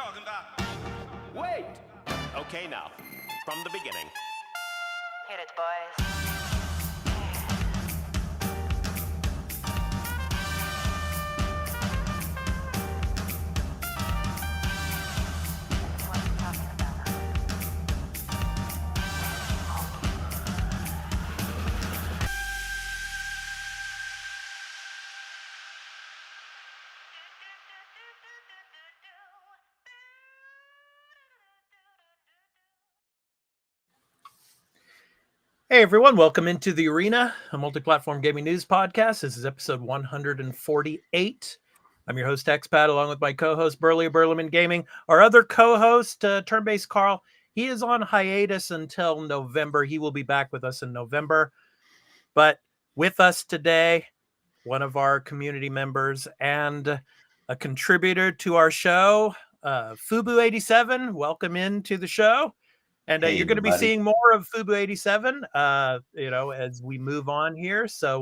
talking about? Wait! Okay, now, from the beginning. Hit it, boys. What are you talking about? Hey everyone, welcome into the arena, a Multiplatform Gaming News Podcast. This is episode 148. I'm your host, Expat, along with my co-host, Burley of Burleman Gaming. Our other co-host, Turn-Based Carl, he is on hiatus until November. He will be back with us in November. But with us today, one of our community members and a contributor to our show, Fubu87. Welcome into the show. And Hey, you're going to be everybody. seeing more of Fubu87, as we move on here. So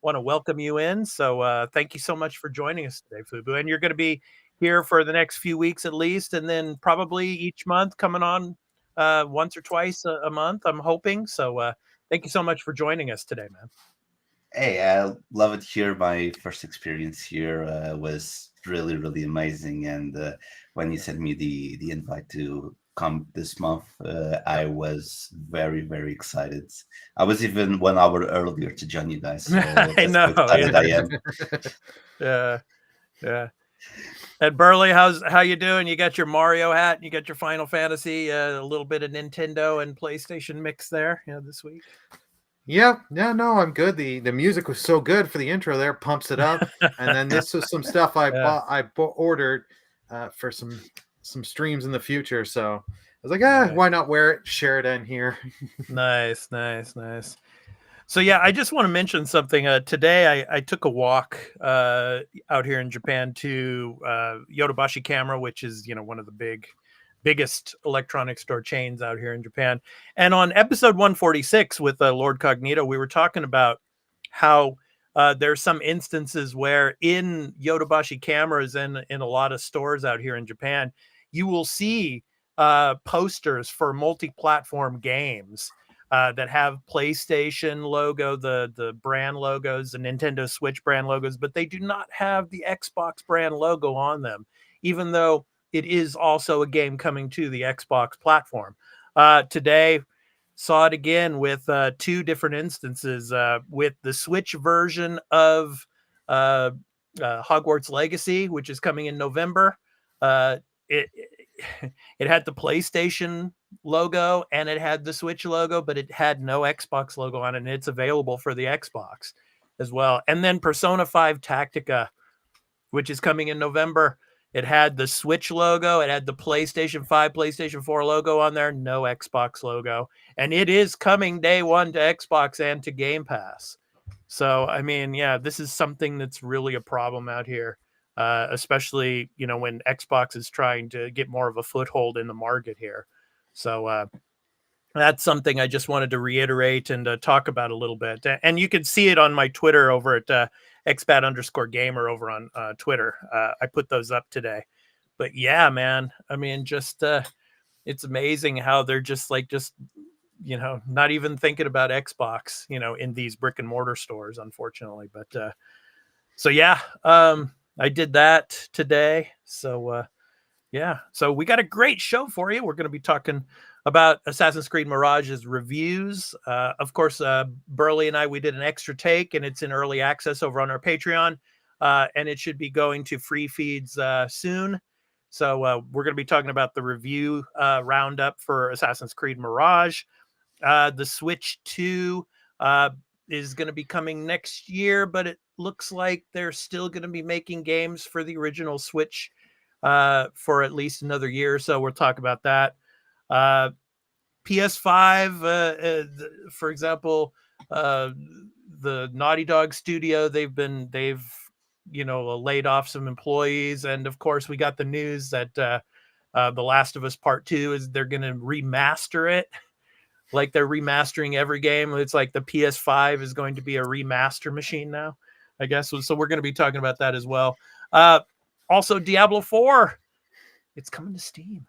want to welcome you in. So thank you so much for joining us today, Fubu. And you're going to be here for the next few weeks at least, and then probably each month coming on once or twice a month, I'm hoping. So thank you so much for joining us today, man. Hey, I love it here. My first experience here was really, really amazing. And when you sent me the invite to come this month, I was very, very excited. I was even 1 hour earlier to join you guys. So I know. I am. Yeah. And Burley, how you doing? You got your Mario hat, you got your Final Fantasy, a little bit of Nintendo and PlayStation mix there, this week. Yeah, no, I'm good. The music was so good for the intro there, pumps it up. And then this was some stuff I ordered for some streams in the future. So I was like, why not wear it, share it in here. Nice. So yeah, I just want to mention something. Today I took a walk out here in Japan to Yodobashi Camera, which is one of the biggest electronic store chains out here in Japan. And on episode 146 with Lord Cognito, we were talking about how there's some instances where in Yodobashi cameras and in a lot of stores out here in Japan, you will see posters for multi-platform games that have PlayStation logo, the brand logos, the Nintendo Switch brand logos, but they do not have the Xbox brand logo on them, even though it is also a game coming to the Xbox platform. Today, saw it again with two different instances. With the Switch version of Hogwarts Legacy, which is coming in November, it had the PlayStation logo and it had the Switch logo, but it had no Xbox logo on it, and it's available for the Xbox as well. And then Persona 5 Tactica, which is coming in November, it had the Switch logo, it had the PlayStation 5, PlayStation 4 logo on there, no Xbox logo. And it is coming day one to Xbox and to Game Pass. So, I mean, yeah, this is something that's really a problem out here, especially, when Xbox is trying to get more of a foothold in the market here. So that's something I just wanted to reiterate and talk about a little bit. And you can see it on my Twitter over at expat_gamer over on Twitter. I put those up today. But yeah, man, I mean, just it's amazing how they're just not even thinking about Xbox, in these brick and mortar stores, unfortunately. But so yeah, I did that today. So yeah, so we got a great show for you. We're going to be talking about Assassin's Creed Mirage's reviews. Of course, Burley and we did an extra take, and it's in early access over on our Patreon, and it should be going to free feeds soon. So we're going to be talking about the review roundup for Assassin's Creed Mirage. The Switch 2 is going to be coming next year, but it looks like they're still going to be making games for the original Switch for at least another year or so. We'll talk about that. PS5, for example, the Naughty Dog studio, they've laid off some employees, and of course we got the news that The Last of Us Part 2 is they're going to remaster it, like they're remastering every game. It's like the PS5 is going to be a remaster machine now, I guess. So we're going to be talking about that as well. Also, Diablo 4 it's coming to Steam.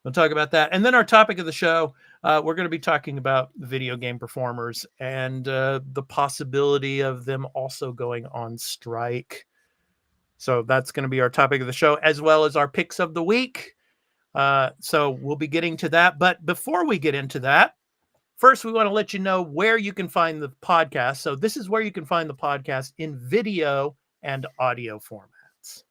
We'll talk about that. And then our topic of the show, we're going to be talking about video game performers and the possibility of them also going on strike. So that's going to be our topic of the show, as well as our picks of the week. So we'll be getting to that. But before we get into that, first, we want to let you know where you can find the podcast. So this is where you can find the podcast in video and audio formats.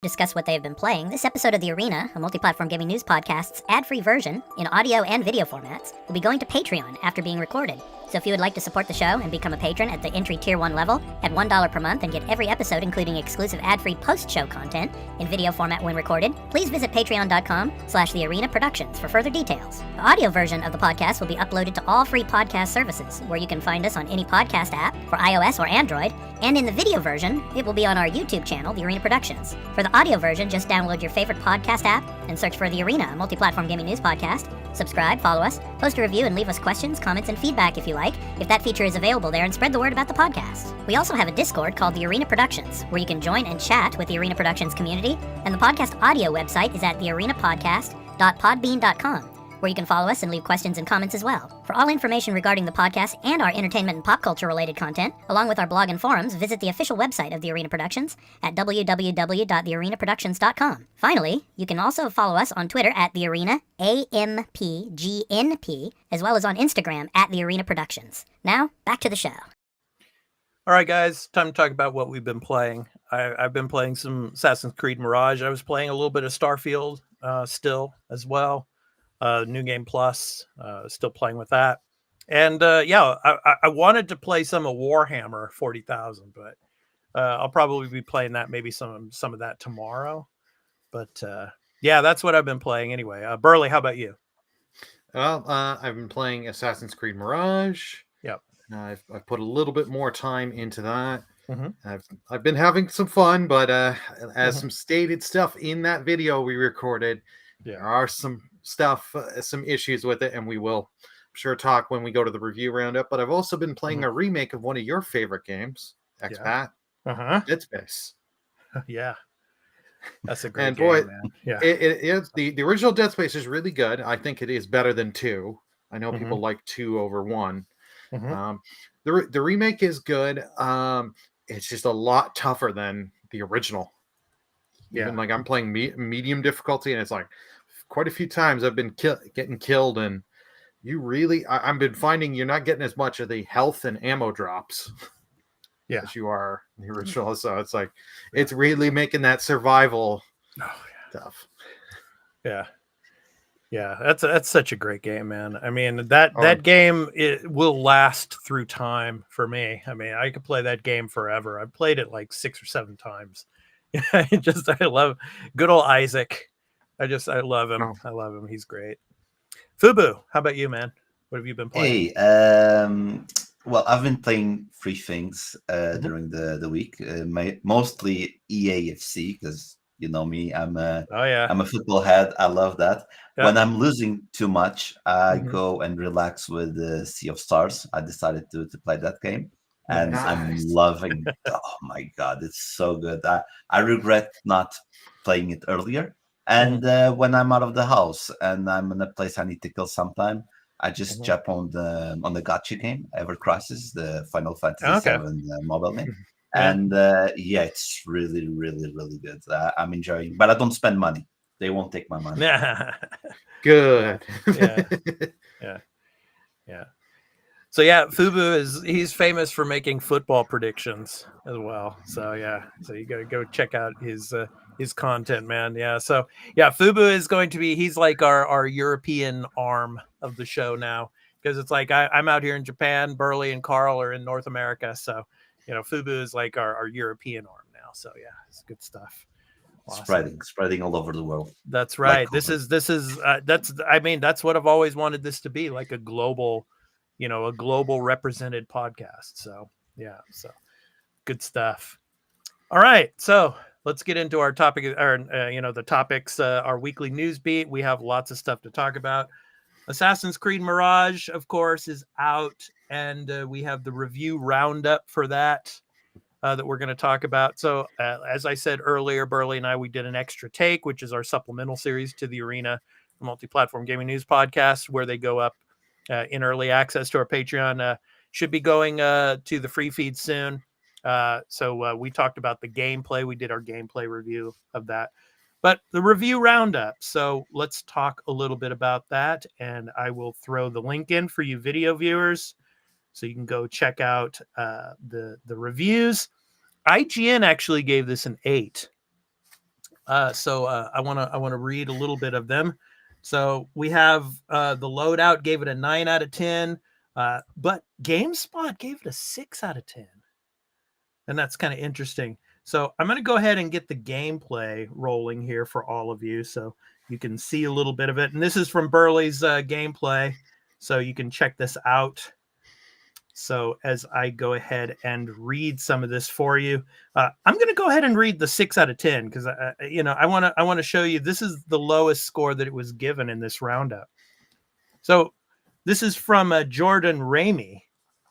Discuss what they have been playing, this episode of The Arena, a multi-platform gaming news podcast's ad-free version in audio and video formats, will be going to Patreon after being recorded. So if you would like to support the show and become a patron at the entry tier 1 level at $1 per month and get every episode including exclusive ad-free post-show content in video format when recorded, please visit patreon.com/thearenaproductions for further details. The audio version of the podcast will be uploaded to all free podcast services where you can find us on any podcast app for iOS or Android, and in the video version, it will be on our YouTube channel, The Arena Productions. For the audio version, just download your favorite podcast app and search for The Arena, a multi-platform gaming news podcast. Subscribe, follow us, post a review, and leave us questions, comments, and feedback if you like, if that feature is available there, and spread the word about the podcast. We also have a Discord called The Arena Productions, where you can join and chat with the Arena Productions community, and the podcast audio website is at thearenapodcast.podbean.com, where you can follow us and leave questions and comments as well. For all information regarding the podcast and our entertainment and pop culture related content, along with our blog and forums, visit the official website of The Arena Productions at www.thearenaproductions.com. Finally, you can also follow us on Twitter at The Arena AMPGNP, as well as on Instagram at The Arena Productions. Now, back to the show. All right, guys, time to talk about what we've been playing. I've been playing some Assassin's Creed Mirage. I was playing a little bit of Starfield still as well. New Game Plus, still playing with that. And I wanted to play some of Warhammer 40,000, but I'll probably be playing that, maybe some of that tomorrow. But that's what I've been playing anyway. Burley, how about you? Well, I've been playing Assassin's Creed Mirage. Yep. I've put a little bit more time into that. Mm-hmm. I've been having some fun, but as some stated stuff in that video we recorded, there are some issues with it, and we will sure talk when we go to the review roundup. But I've also been playing a remake of one of your favorite games, Expat, Dead Space. Yeah, that's a great and game, boy, man. Yeah, it's the original Dead Space is really good. I think it is better than 2. I know people like 2 over 1. The remake is good. It's just a lot tougher than the original. Even like I'm playing medium difficulty, and it's like quite a few times I've been getting killed, and I've been finding you're not getting as much of the health and ammo drops as you are in the original. So it's like it's really making that survival tough. Yeah, that's such a great game, man. I mean, that game, it will last through time for me. I mean, I could play that game forever. I've played it like 6 or 7 times. I love good old Isaac. I love him. I love him. He's great. Fubu, how about you, man? What have you been playing? Hey, well, I've been playing 3 things during the week. Mostly EAFC, because you know me. I'm a football head. I love that. Yeah. When I'm losing too much, I go and relax with Sea of Stars. I decided to play that game. And I'm loving it. Oh my god, it's so good. I regret not playing it earlier. And when I'm out of the house and I'm in a place I need to kill sometime, I just jump on the gacha game, Ever Crisis, the Final Fantasy VII mobile game. And it's really, really, really good. I'm enjoying, but I don't spend money. They won't take my money. Good. Yeah. So Fubu he's famous for making football predictions as well. So you got to go check out his content, man. Fubu is going to be, he's like our European arm of the show now, because it's like I'm out here in Japan, Burley and Carl are in North America. So, Fubu is like our European arm now. So it's good stuff. Awesome. Spreading all over the world. That's right. Like, that's what I've always wanted this to be, like a global represented podcast. So good stuff. All right, so let's get into our topic, the topics, our weekly news beat. We have lots of stuff to talk about. Assassin's Creed Mirage, of course, is out, and we have the review roundup for that. that we're going to talk about. So as I said earlier, Burley and I, we did an extra take, which is our supplemental series to the Arena Multiplatform Gaming News Podcast, where they go up in early access to our Patreon. Should be going to the free feed soon. So we talked about the gameplay. We did our gameplay review of that. But the review roundup. So let's talk a little bit about that. And I will throw the link in for you video viewers, so you can go check out the reviews. IGN actually gave this an 8. So I want to read a little bit of them. So we have the Loadout gave it a 9 out of 10, but GameSpot gave it a 6 out of 10. And that's kind of interesting. So I'm going to go ahead and get the gameplay rolling here for all of you, so you can see a little bit of it. And this is from Burley's gameplay, so you can check this out. So as I go ahead and read some of this for you, I'm going to go ahead and read the 6 out of 10 because I want to show you this is the lowest score that it was given in this roundup. So this is from Jordan Ramey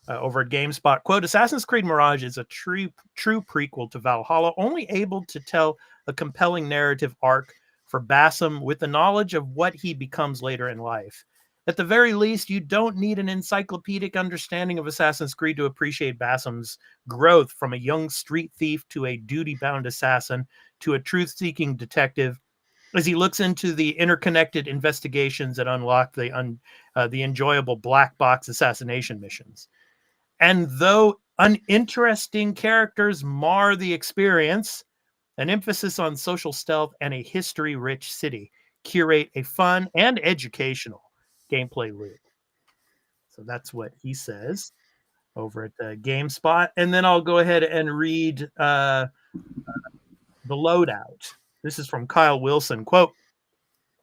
over at GameSpot. Quote, Assassin's Creed Mirage is a true prequel to Valhalla, only able to tell a compelling narrative arc for Basim with the knowledge of what he becomes later in life. At the very least, you don't need an encyclopedic understanding of Assassin's Creed to appreciate Basim's growth from a young street thief to a duty-bound assassin to a truth-seeking detective as he looks into the interconnected investigations that unlock the enjoyable black box assassination missions. And though uninteresting characters mar the experience, an emphasis on social stealth and a history-rich city curate a fun and educational gameplay loop. So that's what he says over at GameSpot. And then I'll go ahead and read the Loadout. This is from Kyle Wilson. Quote,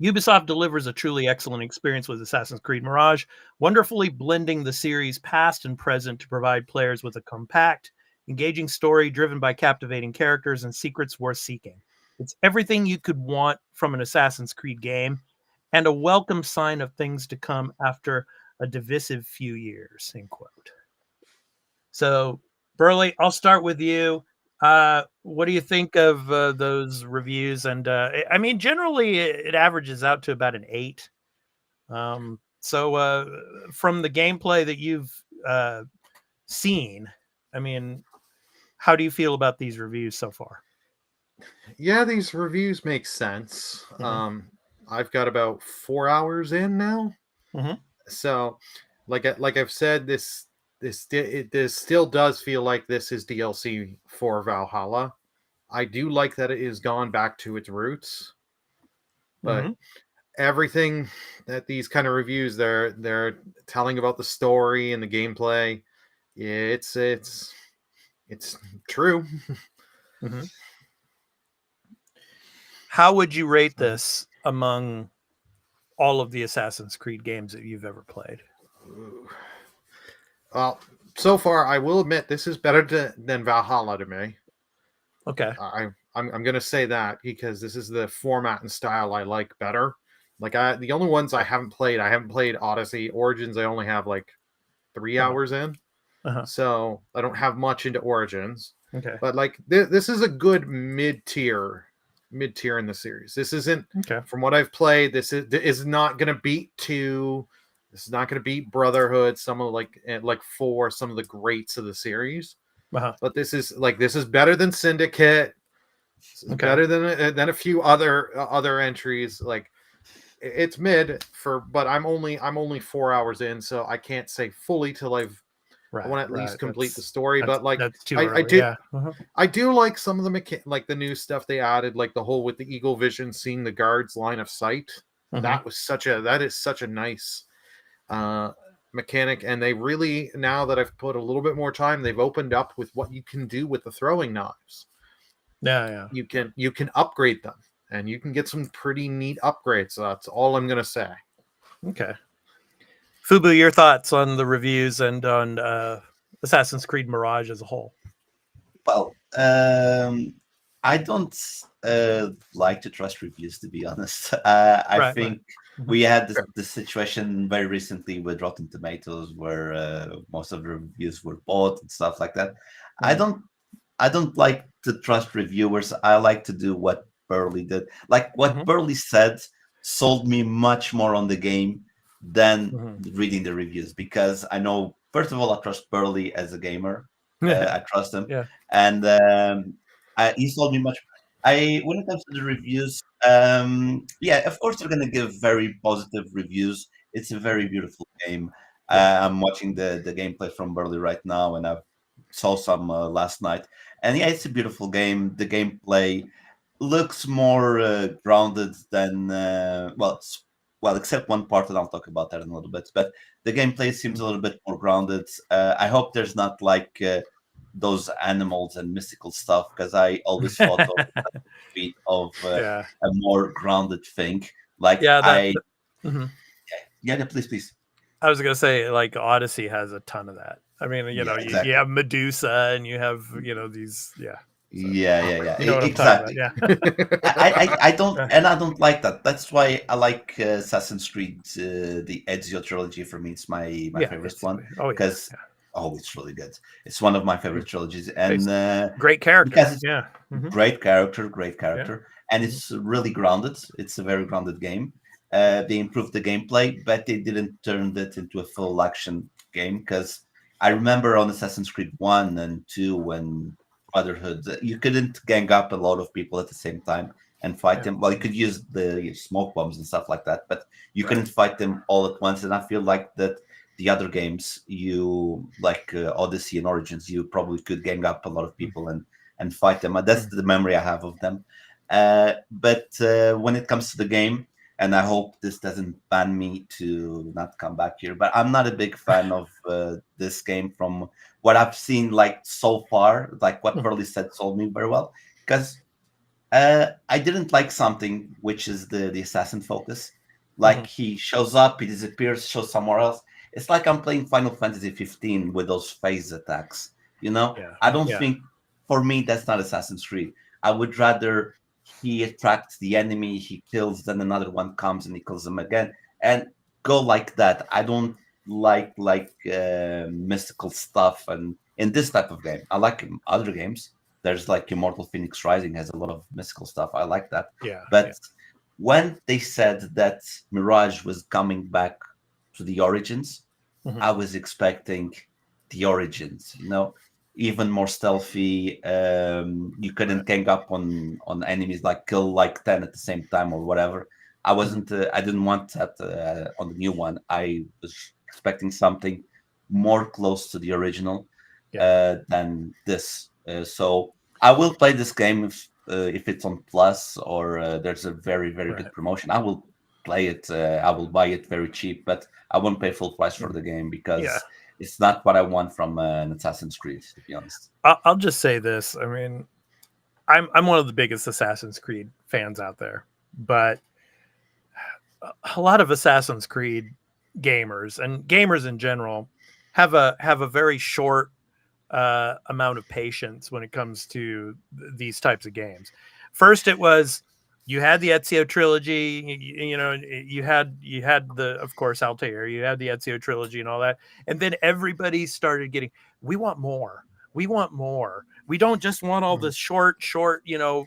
Ubisoft delivers a truly excellent experience with Assassin's Creed Mirage, wonderfully blending the series past and present to provide players with a compact, engaging story driven by captivating characters and secrets worth seeking. It's everything you could want from an Assassin's Creed game, and a welcome sign of things to come after a divisive few years, end quote. So, Burley, I'll start with you. What do you think of those reviews? And I mean, generally, it averages out to about an 8. So, from the gameplay that you've seen, I mean, how do you feel about these reviews so far? Yeah, these reviews make sense. Mm-hmm. I've got about 4 hours in now. Mm-hmm. So, like I've said, this still does feel like this is DLC for Valhalla. I do like that it has gone back to its roots, but everything that these kind of reviews they're telling about the story and the gameplay, it's true. Mm-hmm. How would you rate this among all of the Assassin's Creed games that you've ever played? Well, so far, I will admit this is better than Valhalla to me. Okay. I'm going to say that because this is the format and style I like better. Like the only ones I haven't played Odyssey. Origins, I only have like 3 hours in. So I don't have much into Origins. Okay. But like this is a good mid-tier in the series. This isn't, from what I've played, this is not going to beat 2. This is not going to beat Brotherhood, some of like 4, some of the greats of the series. But this is better than Syndicate. Better than a few other entries. Like it's mid but I'm only 4 hours in, so I can't say fully till I want to at least complete the story. But like I do like some of the like the new stuff they added, like the whole with the Eagle Vision, seeing the guards line of sight. That is such a nice mechanic, and they really, now that I've put a little bit more time, they've opened up with what you can do with the throwing knives. You can upgrade them, and you can get some pretty neat upgrades. So that's all I'm gonna say. Okay. Fubu, your thoughts on the reviews and on Assassin's Creed Mirage as a whole? Well, I don't like to trust reviews, to be honest. I think we had this situation very recently with Rotten Tomatoes where most of the reviews were bought and stuff like that. I I don't like to trust reviewers. I like to do what Burley did. Like what Burley said sold me much more on the game than reading the reviews, because I know, first of all, I trust Burley as a gamer. I trust him, Yeah. and he sold me much. When it comes to the reviews, yeah, of course they're gonna give very positive reviews. It's a very beautiful game. I'm watching the gameplay from Burley right now, and I saw some last night. And yeah, it's a beautiful game. The gameplay looks more grounded than well, except one part, and I'll talk about that in a little bit. But the gameplay seems a little bit more grounded. I hope there's not like those animals and mystical stuff, because I always thought of a more grounded thing. Like please. I was gonna say, like, Odyssey has a ton of that. I mean, you know, exactly. you have Medusa, and you have, you know, these, So, yeah. You know what exactly. I'm talking about, I don't, and I don't like that. That's why I like Assassin's Creed, the Ezio trilogy. For me, it's my favorite one, because it's really good. It's one of my favorite trilogies, and great character. Great character, and it's really grounded. It's a very grounded game. They improved the gameplay, but they didn't turn it into a full action game, because I remember on Assassin's Creed 1 and 2, when Brotherhood, you couldn't gang up a lot of people at the same time and fight them. Well, you could use the smoke bombs and stuff like that, but you couldn't fight them all at once. And I feel like that the other games, you like Odyssey and Origins, you probably could gang up a lot of people and fight them. That's the memory I have of them. But when it comes to the game, and I hope this doesn't ban me to not come back here, but I'm not a big fan of this game from what I've seen, like, so far. Like what Burley said sold me very well, because I didn't like something, which is the assassin focus. Like he shows up, he disappears, shows somewhere else. It's like I'm playing Final Fantasy 15 with those phase attacks. You know, I don't think, for me, that's not Assassin's Creed. I would rather he attracts the enemy, he kills, then another one comes and he kills them again, and go like that. I don't like mystical stuff, and in this type of game, I like other games. There's like Immortal Phoenix Rising has a lot of mystical stuff. I like that. But when they said that Mirage was coming back to the Origins, I was expecting the Origins, you know, even more stealthy. You couldn't gang up on enemies, like kill like 10 at the same time or whatever. I wasn't. I didn't want that on the new one. I was expecting something more close to the original than this. So I will play this game if it's on Plus, or there's a very good promotion. I will play it. I will buy it very cheap, but I won't pay full price for the game, because it's not what I want from an Assassin's Creed, to be honest. I'll just say this. I mean, I'm one of the biggest Assassin's Creed fans out there, but a lot of Assassin's Creed gamers, and gamers in general, have a very short amount of patience when it comes to these types of games. First, it was, you had the Ezio trilogy, you know, you had the, of course, Altair, you had the Ezio trilogy and all that. And then everybody started getting, we want more. We don't just want all this short, you know,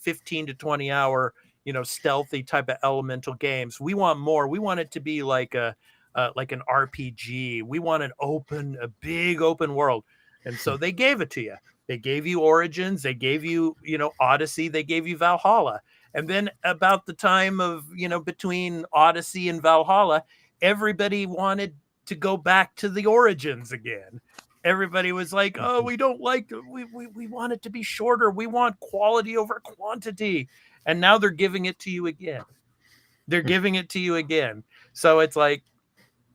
15 to 20 hour, you know, stealthy type of elemental games. We want more. We want it to be like an RPG. We want a big open world. And so they gave it to you. They gave you Origins. They gave you, you know, Odyssey. They gave you Valhalla. And then about the time of, you know, between Odyssey and Valhalla, everybody wanted to go back to the Origins again. Everybody was like, oh, we don't like, we want it to be shorter. We want quality over quantity. And now they're giving it to you again. So it's like,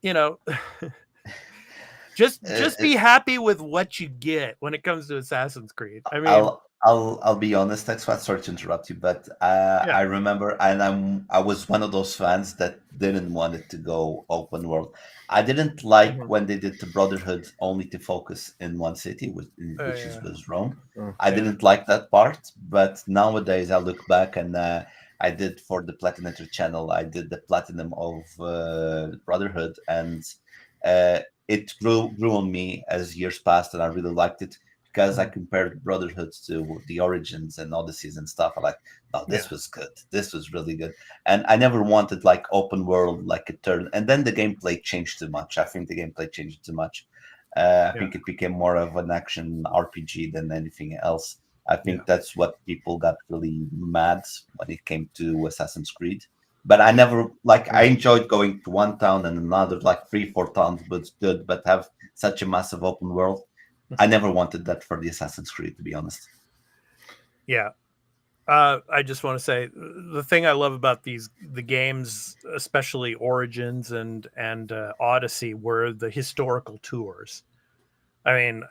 you know, just be happy with what you get when it comes to Assassin's Creed. I mean, I'll be honest. That's why, sorry to interrupt you, but I remember, and I was one of those fans that didn't want it to go open world. I didn't like when they did the Brotherhood only to focus in one city, which was Rome. I didn't like that part, but nowadays I look back, and I did, for the Platinator channel, I did the platinum of Brotherhood, and it grew on me as years passed, and I really liked it, because I compared Brotherhood to the Origins and Odysseys and stuff. I'm like, no, this was good. This was really good. And I never wanted like open world, like a turn. And then the gameplay changed too much. I think the gameplay changed too much. I think it became more of an action RPG than anything else. I think that's what people got really mad when it came to Assassin's Creed. But I never I enjoyed going to one town and another, like 3-4 towns, but good. But have such a massive open world, I never wanted that for the Assassin's Creed, to be honest. Yeah. I just want to say the thing I love about the games, especially Origins and Odyssey, were the historical tours. I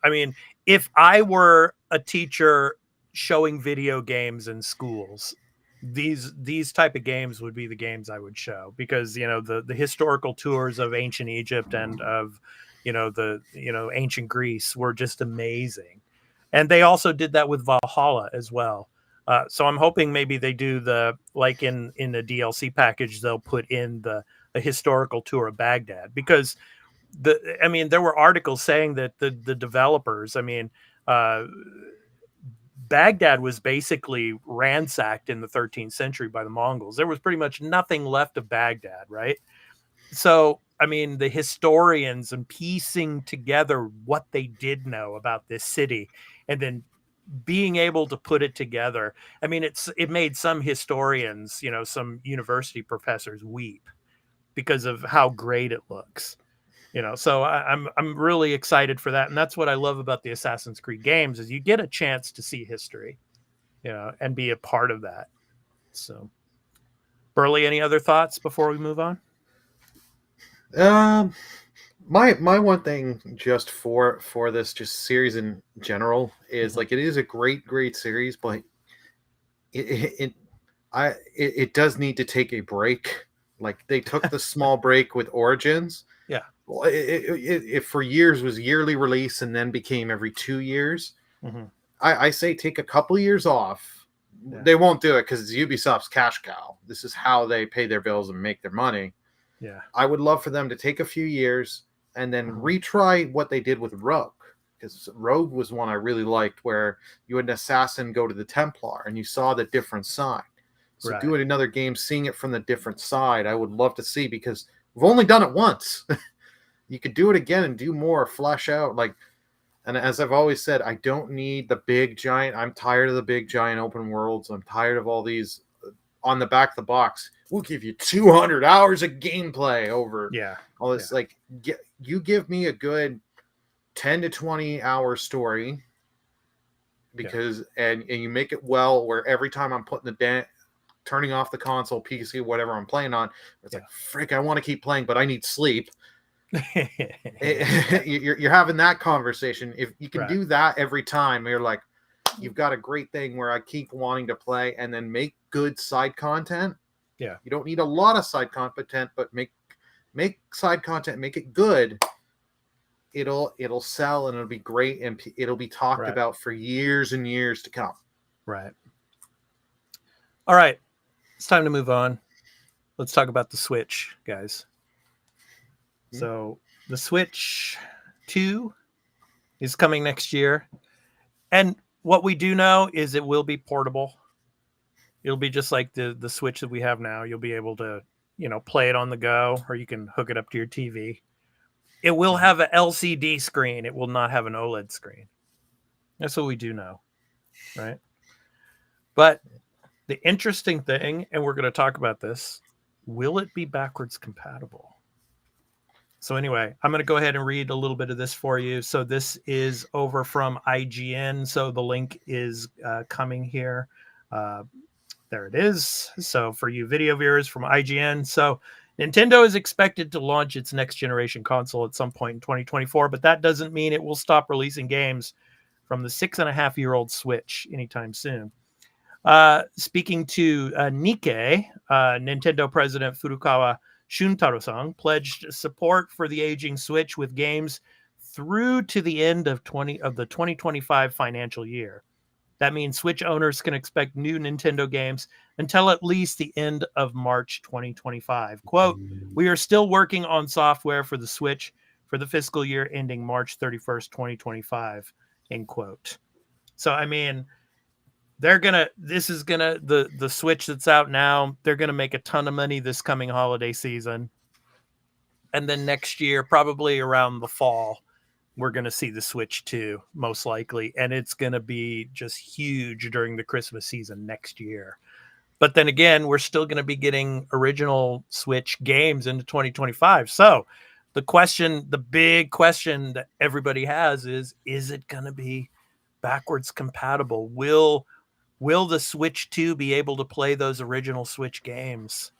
mean, if I were a teacher showing video games in schools, these type of games would be the games I would show, because the historical tours of ancient Egypt and of ancient Greece were just amazing, and they also did that with Valhalla as well. So I'm hoping maybe they do in the DLC package, they'll put in a historical tour of Baghdad, because there were articles saying that the developers, Baghdad was basically ransacked in the 13th century by the Mongols. There was pretty much nothing left of Baghdad, right? So, the historians and piecing together what they did know about this city and then being able to put it together. It made some historians, some university professors weep because of how great it looks. So I'm really excited for that, and that's what I love about the Assassin's Creed games, is you get a chance to see history, and be a part of that. So, Burley, any other thoughts before we move on? My one thing just for this just series in general is it is a great series, but it does need to take a break. Like, they took the small break with Origins. Yeah. It for years was yearly release and then became every 2 years. Mm-hmm. I say take a couple years off. Yeah. They won't do it because it's Ubisoft's cash cow. This is how they pay their bills and make their money. Yeah. I would love for them to take a few years and then retry what they did with Rogue, because Rogue was one I really liked, where you had an assassin go to the Templar and you saw the different side. So doing another game, seeing it from the different side, I would love to see, because we've only done it once. You could do it again and do more, flesh out. And as I've always said, I don't need the big giant. I'm tired of the big giant open worlds. I'm tired of all these on the back of the box. We'll give you 200 hours of gameplay over all this. You give me a good 10 to 20 hour story, because and you make it well, where every time I'm putting turning off the console, PC, whatever I'm playing on, it's like, frick, I want to keep playing, but I need sleep. You're having that conversation. If you can do that every time, you're like, you've got a great thing where I keep wanting to play, and then make good side content. Yeah. You don't need a lot of side content, but make side content, make it good. It'll sell, and it'll be great, and it'll be talked about for years and years to come. Right. All right. It's time to move on. Let's talk about the Switch, guys. So the Switch 2 is coming next year. And what we do know is it will be portable. It'll be just like the Switch that we have now. You'll be able to, play it on the go, or you can hook it up to your TV. It will have an LCD screen. It will not have an OLED screen. That's what we do know, right? But the interesting thing, and we're going to talk about this, will it be backwards compatible? So anyway, I'm going to go ahead and read a little bit of this for you. So this is over from IGN. So the link is coming here. There it is. So for you video viewers from IGN. So Nintendo is expected to launch its next generation console at some point in 2024, but that doesn't mean it will stop releasing games from the 6.5-year-old Switch anytime soon. Speaking to Nikkei, Nintendo President Furukawa Shuntaro-san pledged support for the aging Switch with games through to the end of the 2025 financial year. That means Switch owners can expect new Nintendo games until at least the end of March 2025. Quote, "We are still working on software for the Switch for the fiscal year ending March 31st, 2025. end quote. So, I mean, the Switch that's out now, they're going to make a ton of money this coming holiday season. And then next year, probably around the fall, we're going to see the Switch 2, most likely. And it's going to be just huge during the Christmas season next year. But then again, we're still going to be getting original Switch games into 2025. So the big question that everybody has is it going to be backwards compatible? Will the Switch 2 be able to play those original Switch games?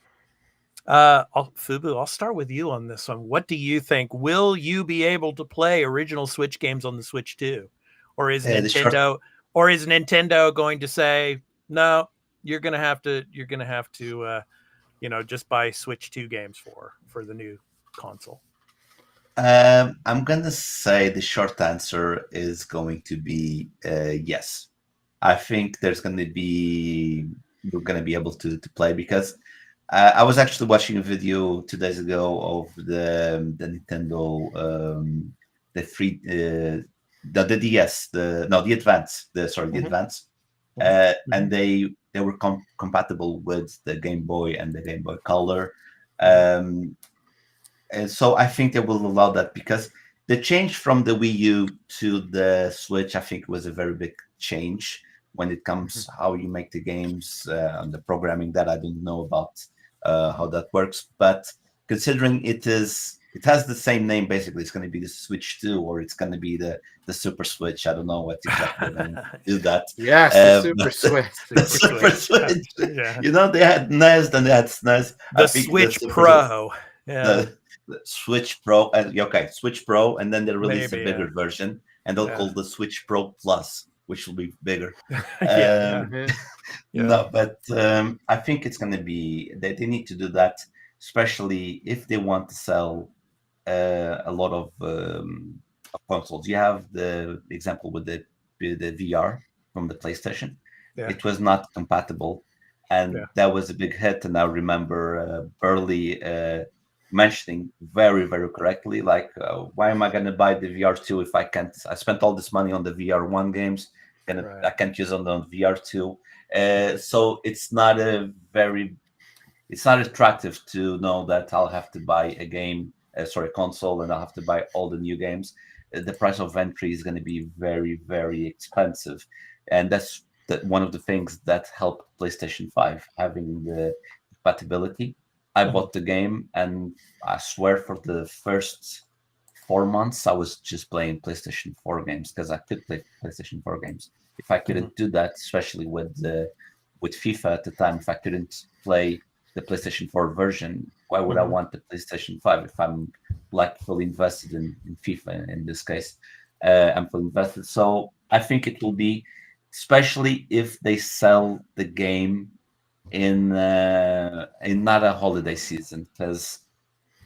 Fubu, I'll start with you on this one. What do you think? Will you be able to play original Switch games on the Switch 2? Or is Nintendo going to say, no, you're gonna have to just buy Switch 2 games for the new console? I'm gonna say the short answer is going to be yes. I think we're gonna be able to play, because I was actually watching a video 2 days ago of the Nintendo the DS, the Advance, the Advance, and they were compatible with the Game Boy and the Game Boy Color. And so I think they will allow that, because the change from the Wii U to the Switch, I think, was a very big change when it comes how you make the games and the programming. That I don't know about how that works, but considering it has the same name, basically, it's going to be the Switch 2, or it's going to be the Super Switch. I don't know what exactly going to do that. Yes, the Super Switch. The Super Switch. Yeah. They had NES, then they had SNES. The Switch Pro. Yeah. The Switch Pro, Switch Pro, and then they release a bigger yeah. version, and they'll call the Switch Pro Plus, which will be bigger. No, but I think it's going to be that they need to do that, especially if they want to sell a lot of consoles. You have the example with the VR from the PlayStation. Yeah. It was not compatible, and that was a big hit. And I remember Burley mentioning very, very correctly, like, why am I going to buy the VR2 if I can't? I spent all this money on the VR1 games, and I can't use on the VR2. So it's not attractive to know that I'll have to buy a console, and I'll have to buy all the new games. The price of entry is going to be very, very expensive, and that's one of the things that helped PlayStation 5 having the compatibility. I bought the game, and I swear for the first 4 months I was just playing PlayStation 4 games, because I could play PlayStation 4 games. If I couldn't do that, especially with FIFA at the time, if I couldn't play the PlayStation 4 version, why would I want the PlayStation 5 if I'm fully invested in FIFA in this case? I'm fully invested. So I think it will be, especially if they sell the game in not a holiday season, because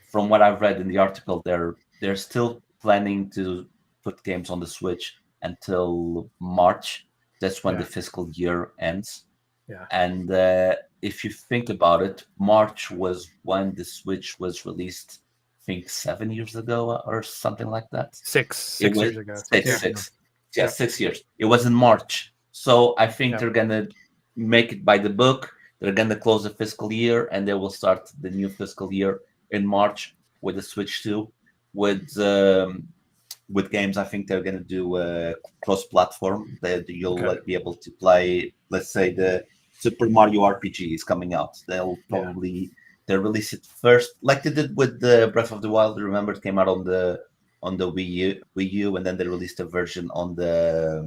from what I've read in the article, they're still planning to put games on the Switch until March. That's when the fiscal year ends. Yeah. And if you think about it, March was when the Switch was released, I think 7 years ago or something like that. Six years ago. 6 years. It was in March. So I think they're going to make it by the book. They're going to close the fiscal year, and they will start the new fiscal year in March with the Switch 2. With games, I think they're going to do cross-platform. You'll be able to play, let's say, the Super Mario RPG is coming out. They'll probably release it first, like they did with the Breath of the Wild. Remember, it came out on the Wii U, and then they released a version on the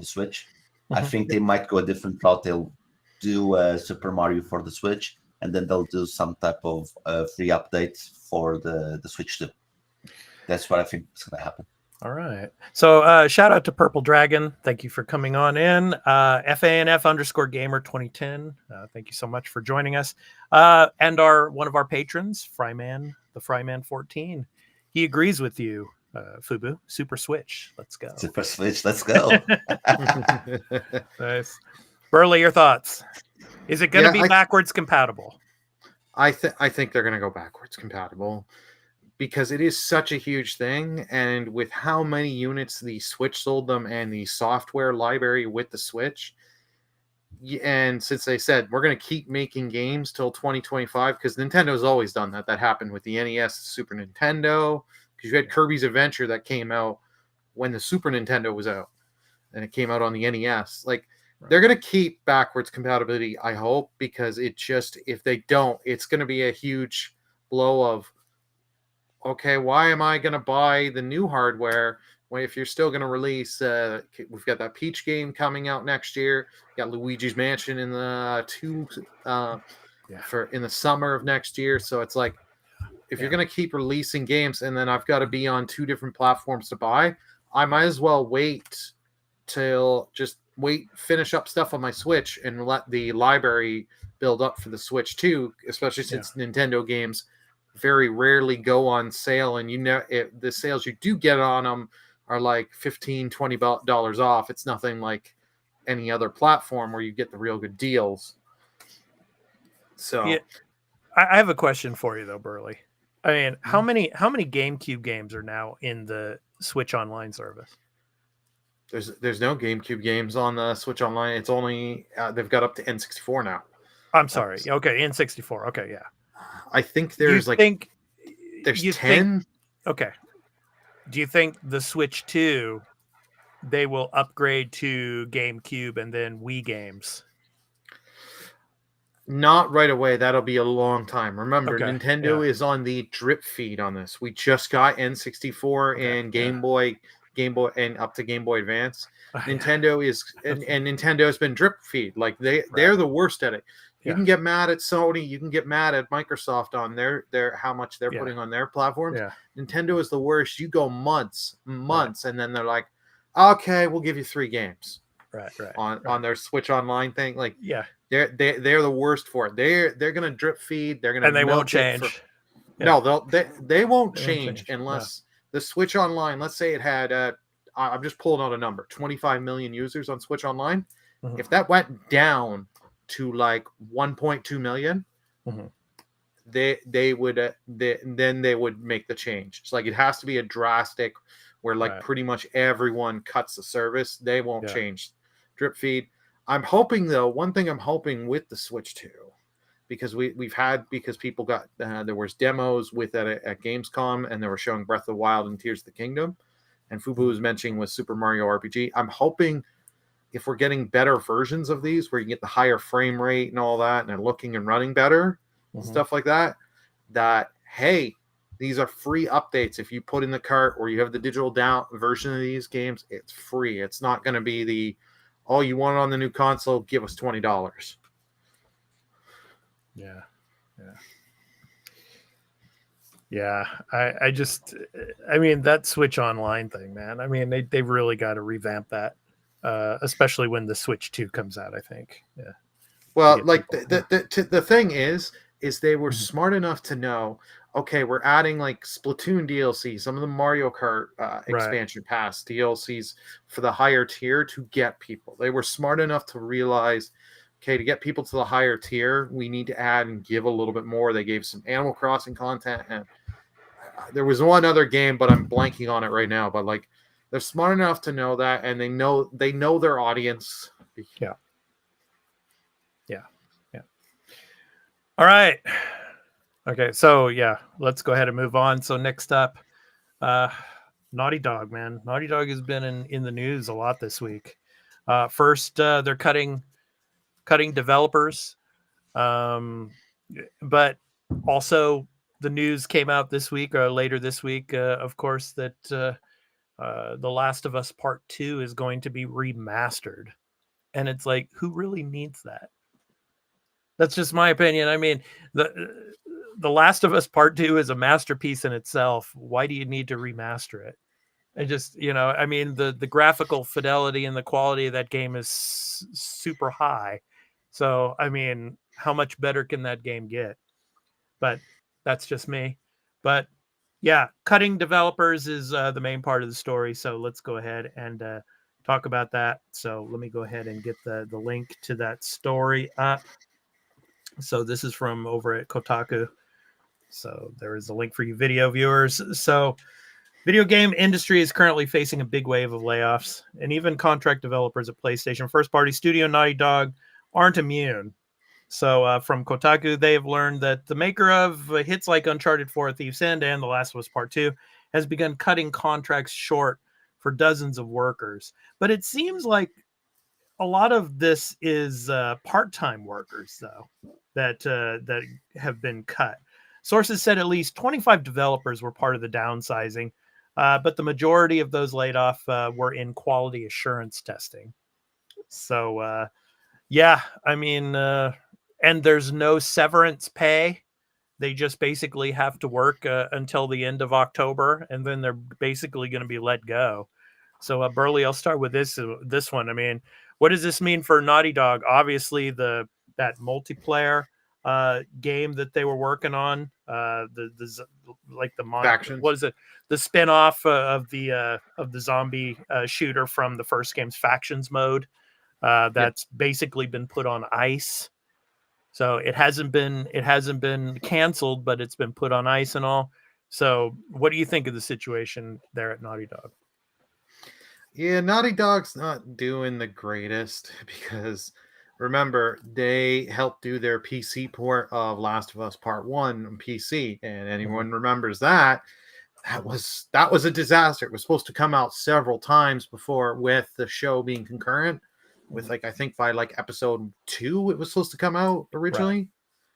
Switch. I think they might go a different route. They'll do Super Mario for the Switch, and then they'll do some type of free update for the Switch 2. That's what I think is going to happen. All right. So shout out to Purple Dragon. Thank you for coming on in. FANF_gamer 2010. Thank you so much for joining us. And one of our patrons, Fryman, the Fryman 14. He agrees with you, Fubu. Super Switch. Let's go. Super Switch. Let's go. Nice. Burley, your thoughts? Is it going to be backwards compatible? I think they're going to go backwards compatible. because it is such a huge thing, and with how many units the Switch sold them and the software library with the Switch, and since they said we're going to keep making games till 2025, because Nintendo's always done that. That happened with the NES, Super Nintendo, because you had Kirby's Adventure that came out when the Super Nintendo was out, and it came out on the NES. Like, they're going to keep backwards compatibility, I hope, because it just, if they don't, it's going to be a huge blow of, okay, why am I going to buy the new hardware when if you're still going to release, we've got that Peach game coming out next year, got Luigi's Mansion in the in the summer of next year. So it's like, if you're going to keep releasing games and then I've got to be on 2 different platforms to buy, I might as well finish up stuff on my Switch and let the library build up for the Switch too, especially since Nintendo games very rarely go on sale, and the sales you do get on them are like $15-$20 off. It's nothing like any other platform where you get the real good deals. So yeah, I have a question for you though, Burley. I mean, how many GameCube games are now in the Switch Online service? There's no GameCube games on the Switch Online. It's only they've got up to N64 now. I'm sorry. Okay, N64. Okay, yeah. I think there's there's 10. Okay. Do you think the Switch 2 they will upgrade to GameCube and then Wii games? Not right away. That'll be a long time. Remember, Nintendo yeah. is on the drip feed on this. We just got N64 and Game Boy, and up to Game Boy Advance. Nintendo is and Nintendo's been drip feed. Like they're the worst at it. You can get mad at Sony. You can get mad at Microsoft on their how much they're putting on their platforms. Yeah. Nintendo is the worst. You go months, and then they're like, okay, we'll give you 3 games. Right. On their Switch Online thing. Like, they're the worst for it. They're gonna drip feed. They're gonna, and they won't change. No, they won't change unless the Switch Online. Let's say it had I'm just pulling out a number, 25 million users on Switch Online. Mm-hmm. If that went down to like 1.2 million, they would then they would make the change. It's like it has to be a drastic where pretty much everyone cuts the service. They won't change drip feed. I'm hoping though, one thing I'm hoping with the Switch 2, because because people got there was demos with at Gamescom and they were showing Breath of the Wild and Tears of the Kingdom, and Fubu was mentioning with Super Mario RPG. I'm hoping if we're getting better versions of these where you get the higher frame rate and all that, and they're looking and running better, stuff like that, hey, these are free updates. If you put in the cart or you have the digital down version of these games, it's free. It's not going to be you want it on the new console, give us $20. Yeah. I mean, that Switch Online thing, man. I mean, they really got to revamp that, especially when the Switch 2 comes out, I think. Yeah. Well, like the thing is they were smart enough to know, okay, we're adding like Splatoon DLC, some of the Mario Kart expansion pass DLCs for the higher tier to get people. They were smart enough to realize, okay, to get people to the higher tier, we need to add and give a little bit more. They gave some Animal Crossing content, and there was one other game, but I'm blanking on it right now. But like, they're smart enough to know that, and they know their audience. Yeah. All right. Okay, so let's go ahead and move on. So next up, Naughty Dog, man. Naughty Dog has been in the news a lot this week. First, they're cutting developers, but also the news came out this week or later this week, of course, that The Last of Us Part 2 is going to be remastered, and it's like, who really needs that? That's just my opinion. I mean, the Last of Us Part 2 is a masterpiece in itself. Why do you need to remaster it? I just, I mean, the graphical fidelity and the quality of that game is super high. So, I mean, how much better can that game get? But that's just me. But yeah, cutting developers is the main part of the story. So let's go ahead and talk about that. So let me go ahead and get the link to that story up. So this is from over at Kotaku. So there is a link for you video viewers. So video game industry is currently facing a big wave of layoffs, and even contract developers at PlayStation first-party studio Naughty Dog aren't immune. So from Kotaku, they have learned that the maker of hits like Uncharted 4, Thief's End, and The Last of Us Part 2 has begun cutting contracts short for dozens of workers. But it seems like a lot of this is part-time workers, though, that have been cut. Sources said at least 25 developers were part of the downsizing, but the majority of those laid off were in quality assurance testing. So, yeah, I mean, and there's no severance pay. They just basically have to work until the end of October, and then they're basically going to be let go. So, Burley, I'll start with this one. I mean, what does this mean for Naughty Dog? Obviously, that multiplayer game that they were working on, the Factions. what is it? The spinoff of the zombie shooter from the first game's Factions mode. That's basically been put on ice. So it hasn't been canceled, but it's been put on ice and all. So what do you think of the situation there at Naughty Dog? Yeah, Naughty Dog's not doing the greatest because remember, they helped do their PC port of Last of Us Part 1 on PC. And anyone remembers that was a disaster. It was supposed to come out several times before with the show being concurrent. With I think by episode 2, it was supposed to come out originally. Right.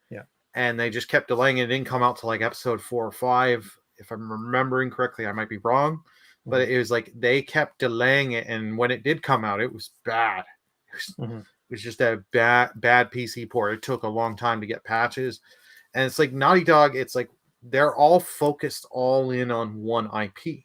Yeah. And they just kept delaying it. It didn't come out till episode 4 or 5. If I'm remembering correctly, I might be wrong. But it was they kept delaying it. And when it did come out, it was bad. It was just a bad PC port. It took a long time to get patches. And it's Naughty Dog, it's they're all focused all in on one IP.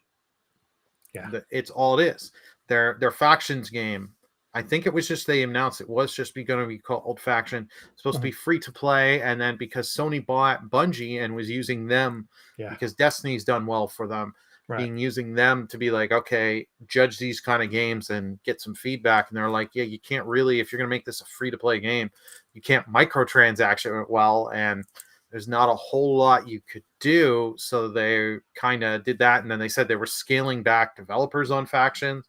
Yeah. It's all it is. Their Factions game, I think it was just they announced it was just going to be called Faction. It's supposed to be free to play, and then because Sony bought Bungie and was using them, because Destiny's done well for them, using them to be okay, judge these kind of games and get some feedback. And they're yeah, you can't really, if you're going to make this a free to play game, you can't microtransaction it well, and there's not a whole lot you could do. So they kind of did that, and then they said they were scaling back developers on Factions.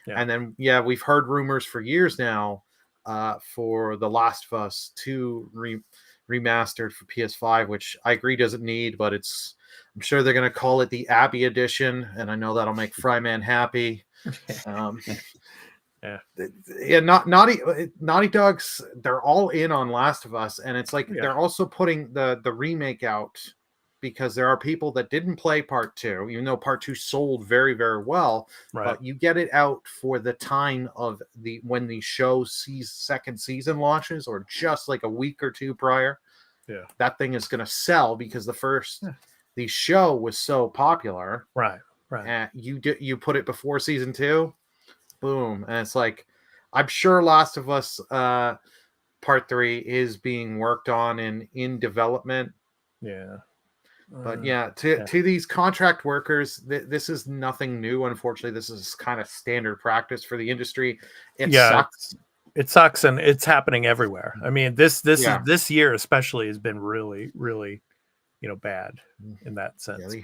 And then, we've heard rumors for years now for The Last of Us 2 remastered for PS5, which I agree doesn't need, but I'm sure they're going to call it the Abbey Edition, and I know that'll make Fryman happy. Naughty Dogs, they're all in on Last of Us, and it's they're also putting the remake out because there are people that didn't play Part 2, even though Part 2 sold very, very well. But you get it out for the time of when the show's second season launches, or just a week or two prior. Yeah, that thing is going to sell because the show was so popular. Right. And you put it before season 2, boom, and it's I'm sure Last of Us Part 3 is being worked on and in development. Yeah. But to these contract workers, this is nothing new. Unfortunately, this is kind of standard practice for the industry. It sucks. It sucks, and it's happening everywhere. I mean, this year especially has been really, really, bad in that sense.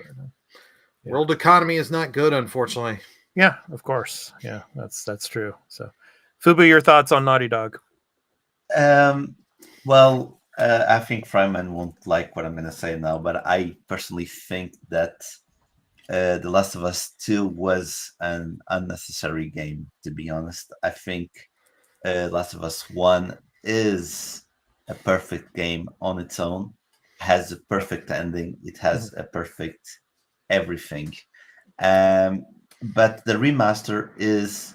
World economy is not good, unfortunately. Yeah, of course. Yeah, that's true. So, Fubu, your thoughts on Naughty Dog? Well, I think Fryman won't like what I'm going to say now, but I personally think that The Last of Us 2 was an unnecessary game, to be honest. I think Last of Us 1 is a perfect game on its own, has a perfect ending, it has a perfect everything. But the remaster is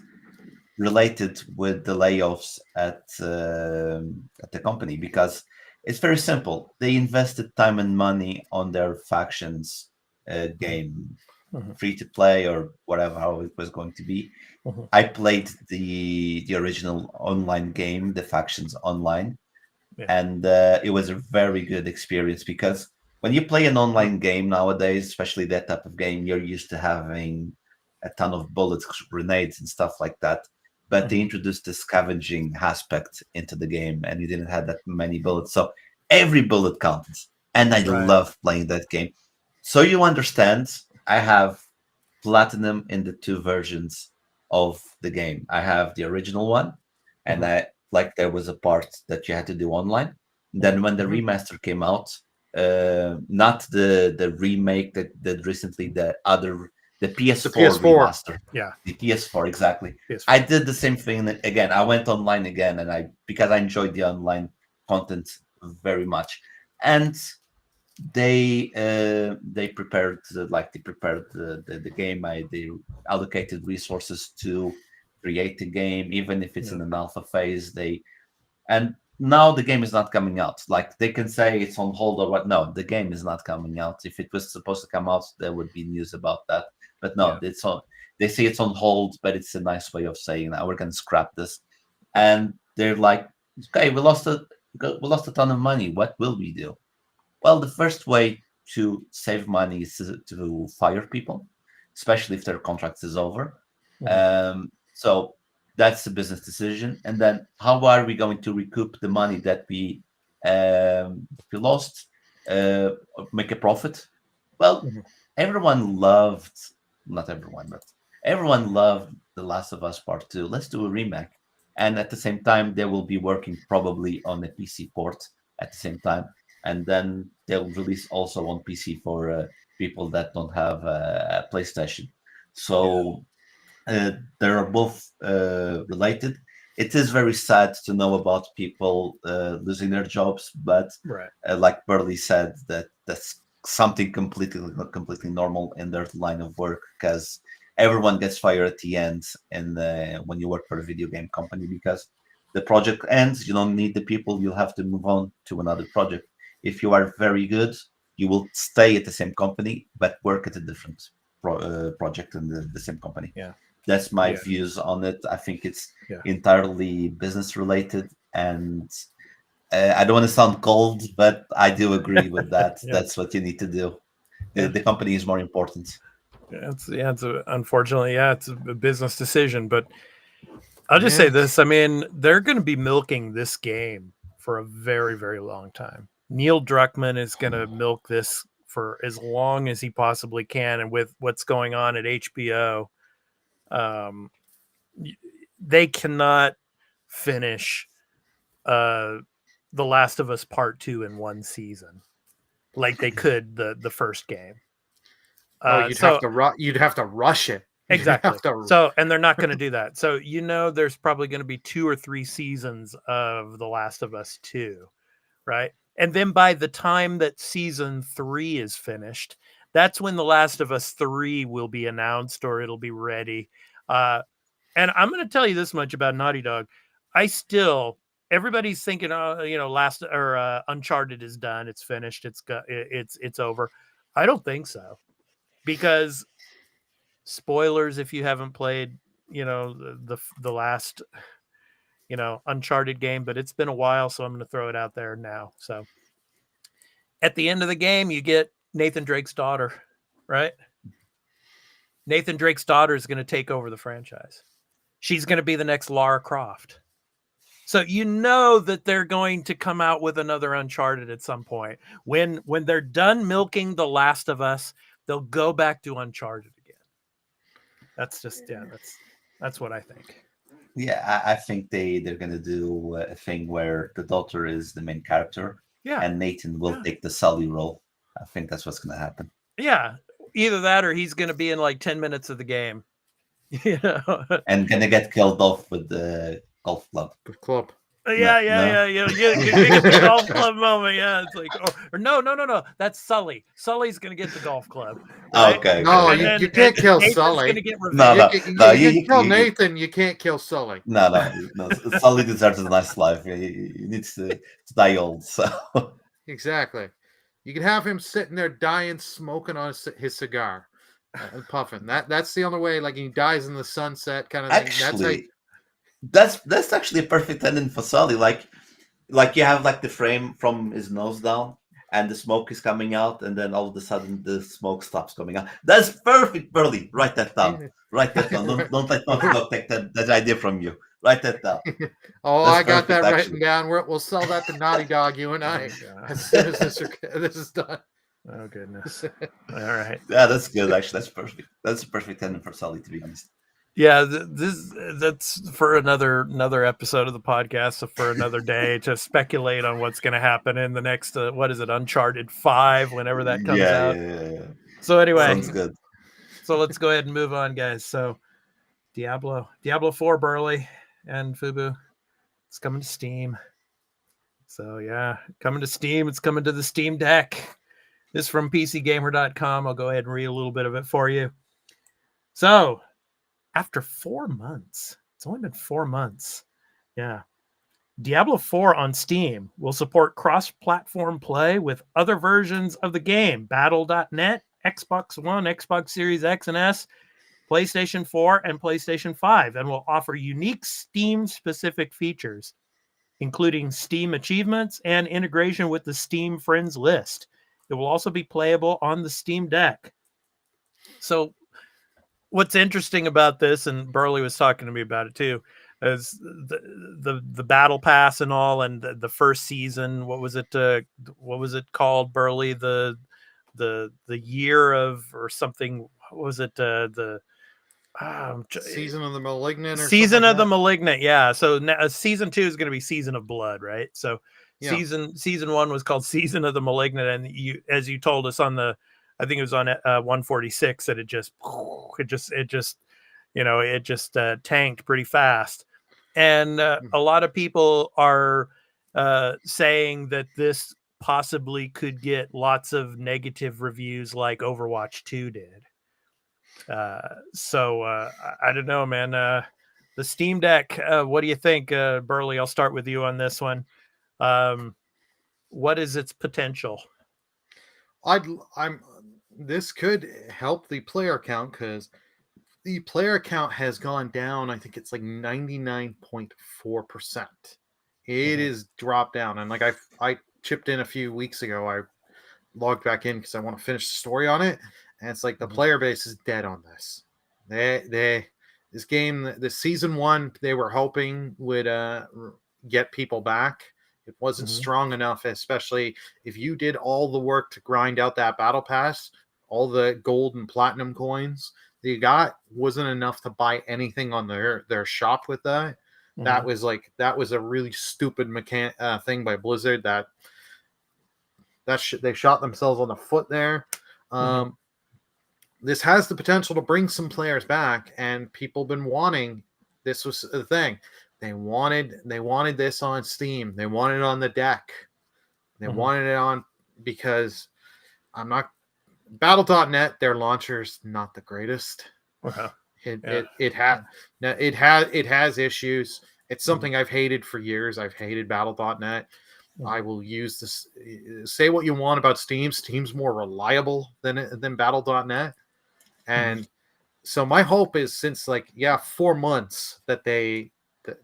related with the layoffs at the company, because it's very simple. They invested time and money on their Factions game, free to play or whatever, how it was going to be. I played the original online game, the Factions Online, and it was a very good experience, because when you play an online game nowadays, especially that type of game, you're used to having a ton of bullets, grenades, and stuff like that. But they introduced the scavenging aspect into the game, and you didn't have that many bullets. So every bullet counts. and I Right. love playing that game. So you understand, I have platinum in the two versions of the game. I have the original one, and I like there was a part that you had to do online. Then when the remaster came out, not the remake that recently, the PS4 remaster, Yeah. the PS4 exactly. PS4. I did the same thing again. I went online again, and because I enjoyed the online content very much, and they prepared the game. They allocated resources to create the game, even if it's in an alpha phase. And now the game is not coming out. Like, they can say it's on hold or what. No, the game is not coming out. If it was supposed to come out, there would be news about that. But no, it's on. They say it's on hold, but it's a nice way of saying that we're going to scrap this. And they're like, okay, we lost a ton of money. What will we do? Well, the first way to save money is to fire people, especially if their contract is over. So that's a business decision. And then how are we going to recoup the money that we lost, make a profit? Well, not everyone, but everyone loved The Last of Us Part 2. Let's do a remake. And at the same time, they will be working probably on a PC port at the same time. And then they'll release also on PC for people that don't have a PlayStation. So they are both related. It is very sad to know about people losing their jobs, but like Burley said, that's something completely normal in their line of work, because everyone gets fired at the end, and when you work for a video game company, because the project ends, you don't need the people, you'll have to move on to another project. If you are very good, you will stay at the same company, but work at a different project in the same company. That's my views on it. I think it's entirely business related, and I don't want to sound cold, but I do agree with that. That's what you need to do. The company is more important. Unfortunately, it's a business decision, but I'll just say this. I mean, they're going to be milking this game for a very, very long time. Neil Druckmann is going to milk this for as long as he possibly can. And with what's going on at HBO, they cannot finish The Last of Us Part 2 in one season like they could the first game. You'd have to rush it. Exactly. So, and they're not going to do that. So, there's probably going to be 2 or 3 seasons of The Last of Us 2, right? And then by the time that season 3 is finished, that's when The Last of Us 3 will be announced, or it'll be ready. And I'm going to tell you this much about Naughty Dog. Everybody's thinking, Uncharted is done. It's finished. It's over. I don't think so, because spoilers if you haven't played, the last, Uncharted game, but it's been a while, so I'm going to throw it out there now. So at the end of the game, you get Nathan Drake's daughter, right? Nathan Drake's daughter is going to take over the franchise. She's going to be the next Lara Croft. So that they're going to come out with another Uncharted at some point. When they're done milking The Last of Us, they'll go back to Uncharted again. That's just that's what I think. Yeah, I think they're gonna do a thing where the daughter is the main character, and Nathan will take the Sully role. I think that's what's gonna happen. Yeah, either that or he's gonna be in like 10 minutes of the game, and gonna get killed off with the golf club. Yeah. The golf club moment. Yeah, it's like, or no. That's Sully. Sully's gonna get the golf club. Right? Okay. No, you can't kill Nathan's Sully. Gonna get revenge. You kill Nathan. You can't kill Sully. No. Sully deserves a nice life. He needs to die old. So exactly. You can have him sitting there dying, smoking on his cigar, and puffing. That's the only way. Like, he dies in the sunset, kind of thing. Actually, that's actually a perfect ending for Sully. Like you have like the frame from his nose down, and the smoke is coming out, and then all of a sudden the smoke stops coming out. That's perfect, Burley. Write that down. Don't let Naughty Dog take that idea from you. Write that down. Oh, That's I got that perfect, written actually. down. We'll sell that to Naughty Dog, you and I, God. as soon as this is done. Oh goodness. All right. Yeah, that's good. Actually, that's perfect. That's a perfect ending for Sully, to be honest. Yeah, that's for another episode of the podcast, so for another day to speculate on what's going to happen in the next what is it, Uncharted 5, whenever that comes out. Yeah. So anyway, Sounds good. so let's go ahead and move on, guys. So Diablo 4, Burley and Fubu, it's coming to Steam. So yeah, coming to Steam. It's coming to the Steam Deck. This is from PCGamer.com. I'll go ahead and read a little bit of it for you. So after 4 months, it's only been 4 months. Yeah. Diablo 4 on Steam will support cross-platform play with other versions of the game. Battle.net, Xbox One, Xbox Series X and S, PlayStation 4, and PlayStation 5, and will offer unique Steam-specific features, including Steam achievements and integration with the Steam Friends list. It will also be playable on the Steam Deck. So what's interesting about this, and Burley was talking to me about it too, is the battle pass and all, and the first season. What was it called, Burley? The year of or something. What was it? Season of the Malignant. Or Season something of the like Malignant. Yeah. So season 2 is going to Season of Blood, right? So Yeah. season 1 was called Season of the Malignant, and you, as you told us on the, I think it was on 146, that it just tanked pretty fast. And a lot of people are saying that this possibly could get lots of negative reviews like Overwatch 2 did. So I don't know, man. The Steam Deck, what do you think, Burley? I'll start with you on this one. What is its potential? This could help the player count, because the player count has gone down. I think it's like 99.4%. It is dropped down. And like I chipped in a few weeks ago. I logged back in because I want to finish the story on it. And it's like the player base is dead on this. This game, the season 1, they were hoping would get people back. It wasn't strong enough, especially if you did all the work to grind out that battle pass, all the gold and platinum coins that you got wasn't enough to buy anything on their shop with that. That was a really stupid thing by Blizzard. They shot themselves on the foot there. This has the potential to bring some players back, and people been wanting. This was the thing. They wanted this on Steam. They wanted it on the deck. They wanted it on, because Battle.net, their launcher's not the greatest. It has issues. It's something I've hated for years. I've hated Battle.net. I will use this. Say what you want about Steam. Steam's more reliable than Battle.net. And so my hope is, since 4 months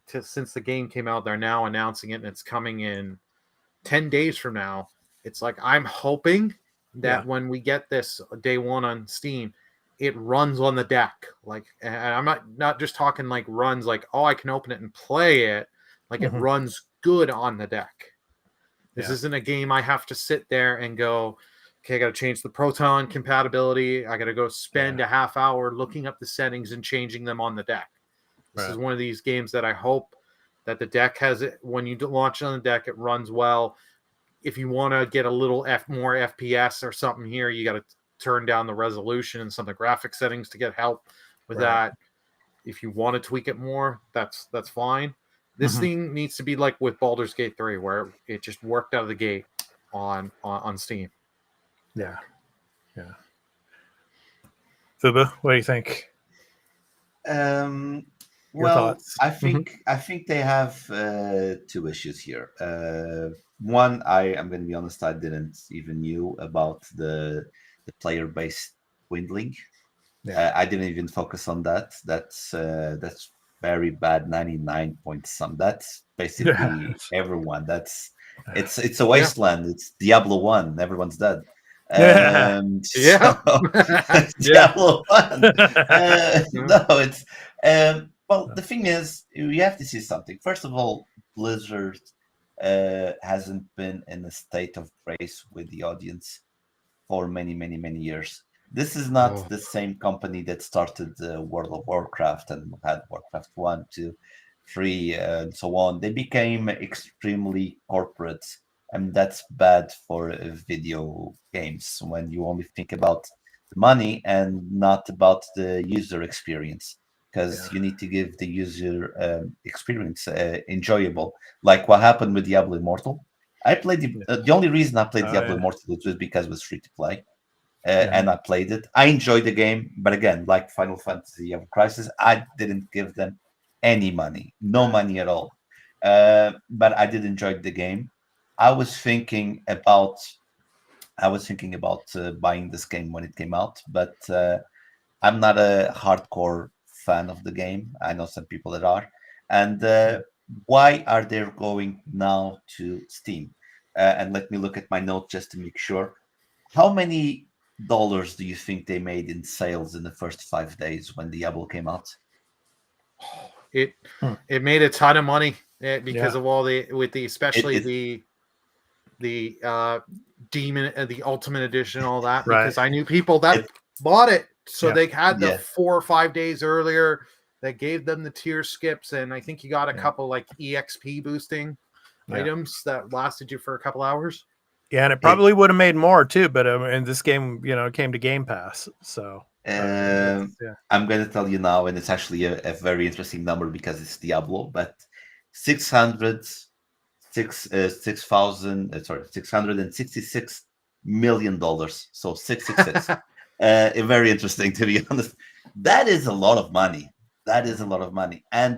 since the game came out, they're now announcing it, and it's coming in 10 days from now. It's like, I'm hoping that when we get this day 1 on Steam, it runs on the deck. And I'm not just talking like runs like, oh, I can open it and play it. Like it runs good on the deck. This isn't a game I have to sit there and go, okay, I got to change the Proton compatibility. I got to go spend a half hour looking up the settings and changing them on the deck. This is one of these games that I hope that the deck has it. When you launch on the deck, it runs well. If you want to get a little more FPS or something here, you got to turn down the resolution and some of the graphic settings to get help with that. If you want to tweak it more, that's fine. This thing needs to be like with Baldur's Gate 3, where it just worked out of the gate on Steam. Yeah. Fubu, what do you think? Thoughts? I think they have 2 issues here. One, I am going to be honest, I didn't even knew about the player base dwindling. I didn't even focus on that. That's very bad. 99 point some. That's basically everyone. It's a wasteland. It's Diablo 1. Everyone's dead. Diablo 1. No, it's Well, the thing is, you have to see something. First of all, Blizzard hasn't been in a state of grace with the audience for many, many, many years. This is not the same company that started World of Warcraft and had Warcraft 1, 2, 3, and so on. They became extremely corporate, and that's bad for video games when you only think about the money and not about the user experience. Because you need to give the user experience enjoyable, like what happened with Diablo Immortal. I played the only reason I played Diablo Immortal was because it was free to play, and I played it. I enjoyed the game, but again, like Final Fantasy Ever Crisis, I didn't give them any money, no money at all. But I did enjoy the game. I was thinking about buying this game when it came out, but I'm not a hardcore fan of the game. I know some people that are, and why are they going now to Steam? And let me look at my note just to make sure. How many dollars do you think they made in sales in the first 5 days when Diablo came out? It made a ton of money because of all especially the Demon, the Ultimate Edition, all that. Because I knew people that bought it, so they had the 4 or 5 days earlier. That gave them the tier skips, and I think you got a couple like EXP boosting items that lasted you for a couple hours. Yeah, and it probably would have made more too, but in this game, came to Game Pass. So I'm going to tell you now, and it's actually a very interesting number because it's Diablo, but $666 million. So 666. Very interesting, to be honest. That is a lot of money. And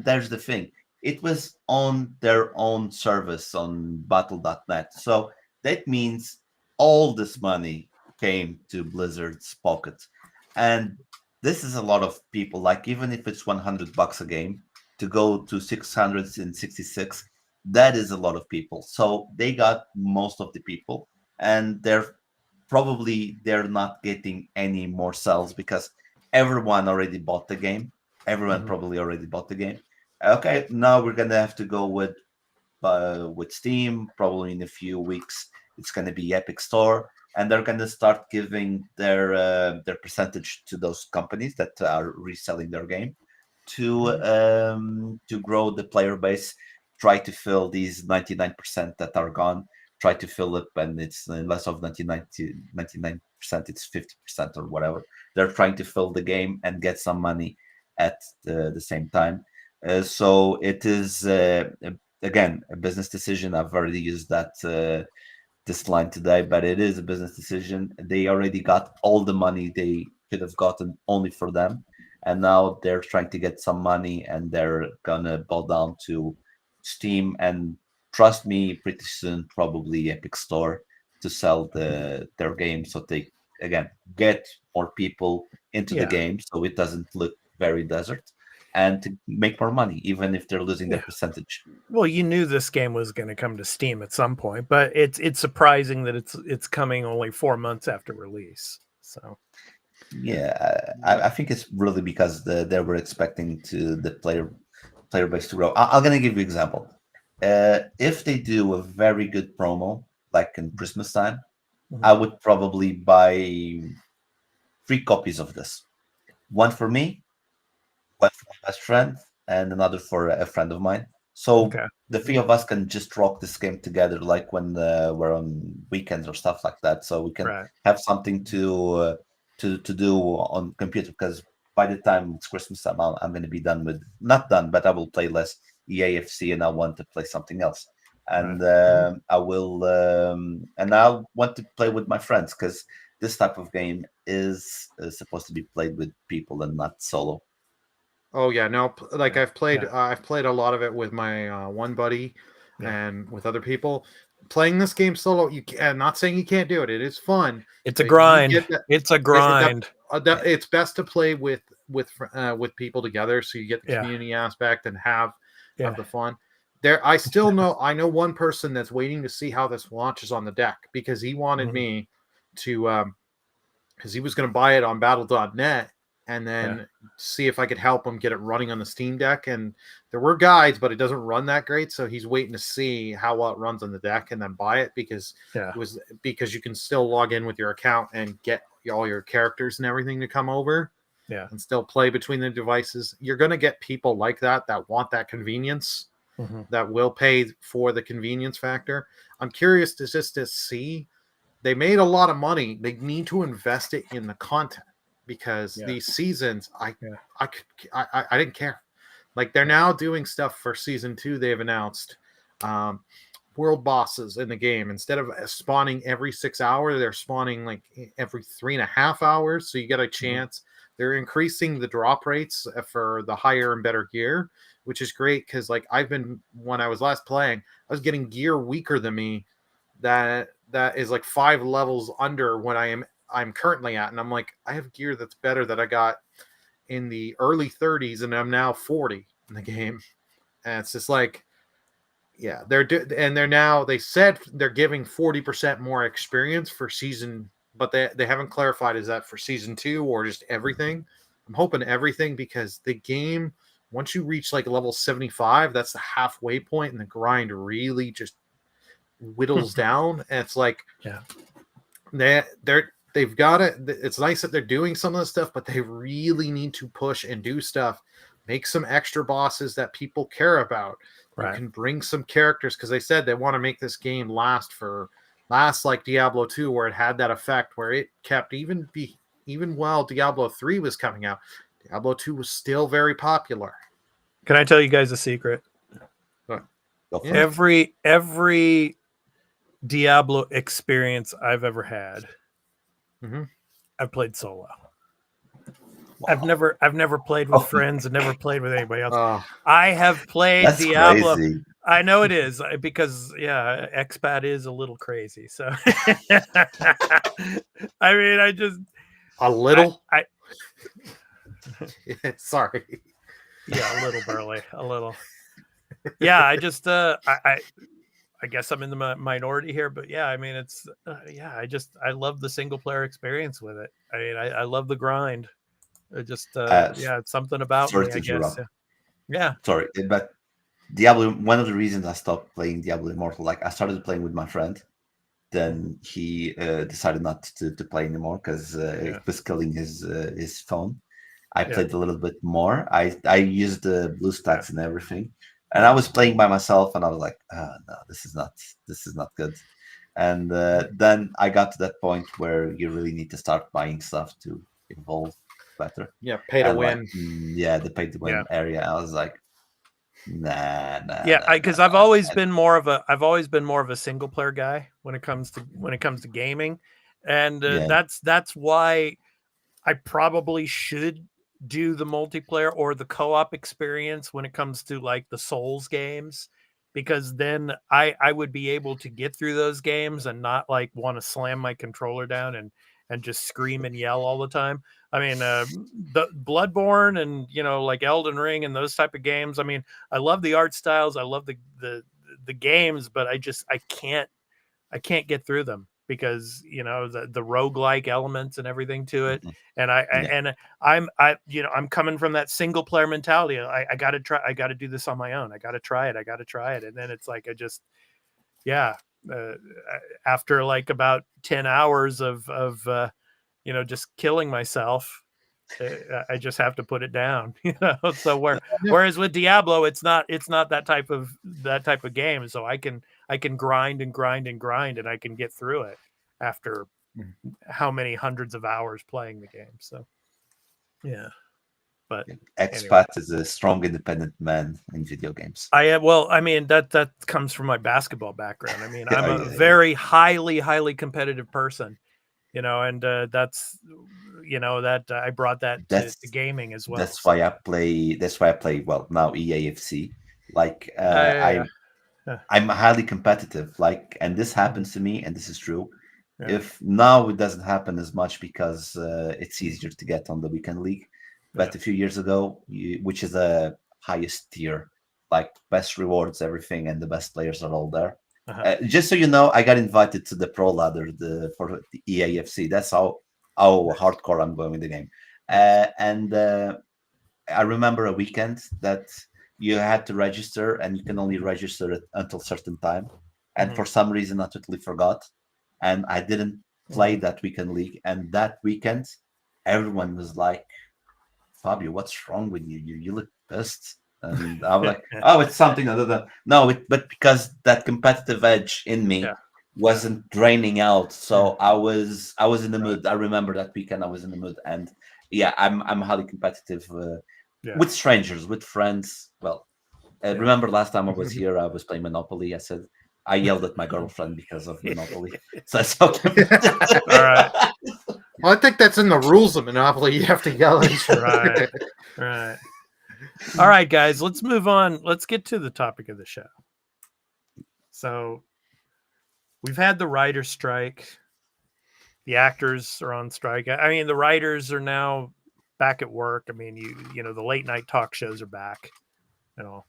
there's the thing. It was on their own service on battle.net. So that means all this money came to Blizzard's pocket. And this is a lot of people. Like, even if it's $100 a game, to go to 666, that is a lot of people. So they got most of the people, and they're not getting any more sales because everyone already bought the game. Everyone probably already bought the game. Okay, now we're gonna have to go with Steam. Probably in a few weeks, it's gonna be Epic Store, and they're gonna start giving their percentage to those companies that are reselling their game to grow the player base. Try to fill these 99% that are gone. Try to fill it, and it's less of 99%. It's 50% or whatever. They're trying to fill the game and get some money at the same time. So it is again a business decision. I've already used this line today, but it is a business decision. They already got all the money they could have gotten only for them, and now they're trying to get some money, and they're gonna bow down to Steam, and trust me, pretty soon probably Epic Store to sell their game, so they again get more people into the game, so it doesn't look very desert, and to make more money, even if they're losing their percentage. Well, you knew this game was going to come to Steam at some point, but it's surprising that it's coming only 4 months after release. So yeah, I think it's really because they were expecting the player base to grow. I'm gonna give you an example. If they do a very good promo, like in Christmas time, I would probably buy 3 copies of this. One for me, one for my best friend, and another for a friend of mine. So the 3 of us can just rock this game together, like when we're on weekends or stuff like that. So we can have something to do on computer, because by the time it's Christmas time, I'm going to be not done, but I will play less EAFC, and I want to play something else. And I want to play with my friends, because this type of game is supposed to be played with people and not solo. Oh yeah, no, like I've played a lot of it with my one buddy and with other people. Playing this game solo, not saying you can't do it. It is fun. It's a grind. It's a grind. It's best to play with people together, so you get the community aspect and have the fun. I know one person that's waiting to see how this launches on the deck, because he wanted me to, because he was going to buy it on Battle.net, and then see if I could help him get it running on the Steam Deck. And there were guides, but it doesn't run that great. So he's waiting to see how well it runs on the deck and then buy it, because because you can still log in with your account and get all your characters and everything to come over. Yeah. And still play between the devices. You're going to get people like that want that convenience, that will pay for the convenience factor. I'm curious to see. They made a lot of money. They need to invest it in the content, because these seasons, I didn't care. Like, they're now doing stuff for season 2. They've announced world bosses in the game. Instead of spawning every 6 hours, they're spawning like every 3.5 hours. So you get a chance. They're increasing the drop rates for the higher and better gear, which is great, because like when I was last playing, I was getting gear weaker than me that is like 5 levels under what I'm currently at. And I'm like, I have gear that's better that I got in the early 30s, and I'm now 40 in the game. And it's just like, yeah, they said they're giving 40% more experience for season, but they haven't clarified, is that for season 2 or just everything? I'm hoping everything, because the game, once you reach like level 75, that's the halfway point, and the grind really just whittles down. And it's like, they've got it. It's nice that they're doing some of this stuff, but they really need to push and do stuff. Make some extra bosses that people care about. You can bring some characters, because they said they want to make this game last like Diablo 2, where it had that effect where it kept even while Diablo 3 was coming out, Diablo 2 was still very popular. Can I tell you guys a secret? Every Diablo experience I've ever had, I've played solo. Wow. I've never played with friends and never played with anybody else. I have played Diablo. Crazy. I know it is, because expat is a little crazy. So I mean, I just a little. Sorry. Yeah, a little, Burley, a little. Yeah, I just I guess I'm in the minority here, but yeah, I mean, it's I love the single player experience with it. I mean, I love the grind. It just it's something about me, I guess. Yeah. Sorry, but Diablo. One of the reasons I stopped playing Diablo Immortal, like I started playing with my friend, then he decided not to play anymore because it was killing his phone. I played a little bit more. I used the BlueStacks and everything, and I was playing by myself, and I was like, oh, no, this is not good. And then I got to that point where you really need to start buying stuff to evolve better. Yeah, pay to win. Like, the pay to win area. I was like, nah. Yeah, because I've always been more of a single player guy when it comes to gaming, and that's why I probably should do the multiplayer or the co-op experience when it comes to like the Souls games, because then I would be able to get through those games and not like want to slam my controller down and just scream and yell all the time. I mean, the Bloodborne and, like Elden Ring and those type of games. I mean, I love the art styles. I love the games, but I can't get through them because, the roguelike elements and everything to it. And I'm coming from that single player mentality. I got to do this on my own. I got to try it. And then it's like, after like about 10 hours of just killing myself, I just have to put it down, so whereas with Diablo, it's not that type of game. So I can grind and I can get through it after how many hundreds of hours playing the game. So but expat is a strong independent man in video games. That comes from my basketball background. I mean, I'm a very highly competitive person, and that's that I brought that to gaming as well. That's why I play well now EAFC. Like I'm highly competitive. Like, and this happens to me, and this is true. If now it doesn't happen as much because it's easier to get on the weekend league. But a few years ago, which is the highest tier, like best rewards, everything, and the best players are all there. Just so you know, I got invited to the pro ladder for the EAFC. That's how hardcore I'm going in the game. And I remember a weekend that you had to register, and you can only register it until certain time. And for some reason, I totally forgot, and I didn't play that weekend league. And that weekend, everyone was like, "Fabio, what's wrong with you? You look pissed." And I was like, "Oh, it's something other than no." But because that competitive edge in me wasn't draining out, so I was in the mood. I remember that weekend I was in the mood, and yeah, I'm highly competitive with strangers, with friends. Well, remember last time I was here, I was playing Monopoly. I yelled at my girlfriend because of Monopoly. So it's okay. All right. Well, I think that's in the rules of Monopoly. You have to yell at each other. Right. All right, guys, let's move on. Let's get to the topic of the show. So we've had the writer's strike. The actors are on strike. I mean, the writers are now back at work. I mean, you know, the late night talk shows are back, you know.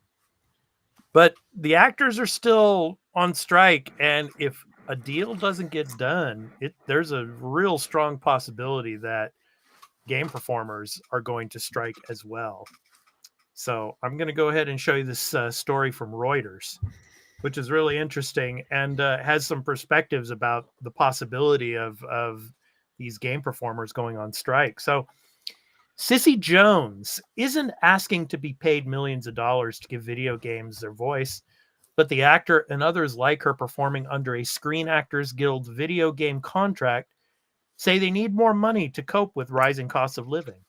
But the actors are still on strike, and if a deal doesn't get done, there's a real strong possibility that game performers are going to strike as well. So I'm going to go ahead and show you this story from Reuters, which is really interesting and has some perspectives about the possibility of these game performers going on strike. So Sissy Jones isn't asking to be paid millions of dollars to give video games their voice, but the actor and others like her performing under a Screen Actors Guild video game contract say they need more money to cope with rising costs of living.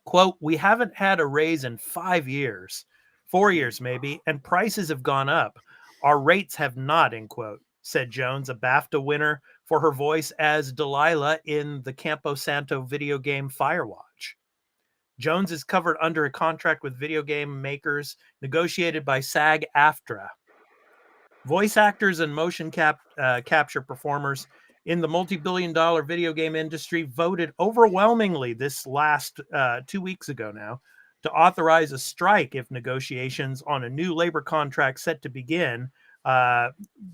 Quote, "We haven't had a raise in 5 years, 4 years maybe, and prices have gone up. Our rates have not," end quote, said Jones, a BAFTA winner for her voice as Delilah in the Campo Santo video game Firewatch. Jones is covered under a contract with video game makers negotiated by SAG-AFTRA. Voice actors and motion capture performers in the multi-billion-dollar video game industry voted overwhelmingly this last 2 weeks ago now to authorize a strike if negotiations on a new labor contract set to begin,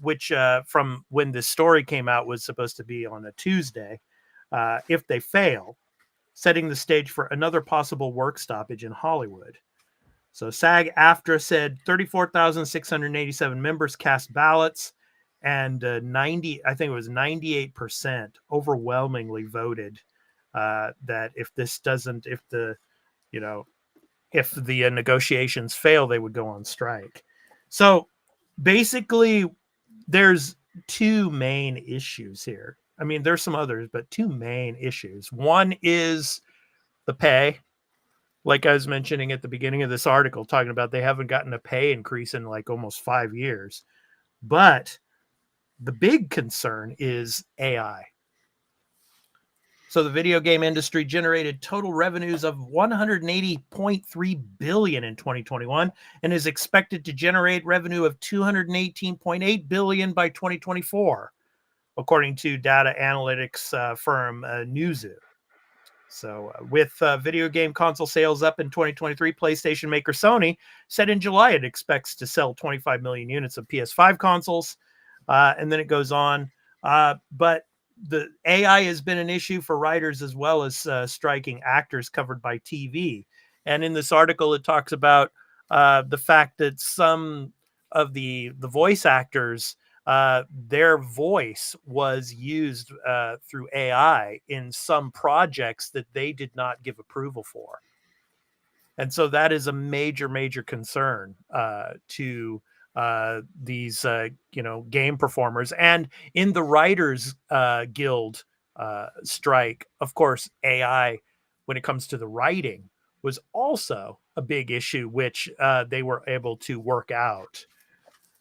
which from when this story came out was supposed to be on a Tuesday, if they fail, setting the stage for another possible work stoppage in Hollywood. So SAG-AFTRA said 34,687 members cast ballots, and 98% overwhelmingly voted that if the negotiations fail, they would go on strike. So basically, there's two main issues here. I mean, there's some others, but two main issues. One is the pay. Like I was mentioning at the beginning of this article, talking about they haven't gotten a pay increase in like almost 5 years. But the big concern is AI. So the video game industry generated total revenues of $180.3 billion in 2021 and is expected to generate revenue of $218.8 billion by 2024, according to data analytics firm Newzoo. So with video game console sales up in 2023, PlayStation maker Sony said in July it expects to sell 25 million units of PS5 consoles. And then it goes on. But the AI has been an issue for writers as well as striking actors covered by TV. And in this article, it talks about the fact that some of the voice actors, their voice was used through AI in some projects that they did not give approval for. And so that is a major, major concern to these, game performers. And in the Writers Guild strike, of course, AI, when it comes to the writing, was also a big issue, which they were able to work out.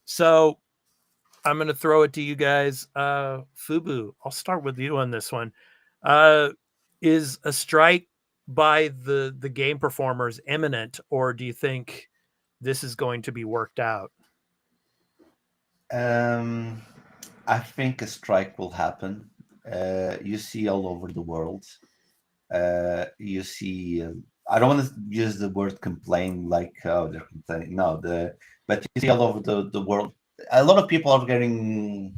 So I'm going to throw it to you guys. Fubu, I'll start with you on this one. Is a strike by the game performers imminent, or do you think this is going to be worked out? I think a strike will happen. You see all over the world. You see, I don't want to use the word complain like, oh, they're complaining. No, but you see all over the world. A lot of people are getting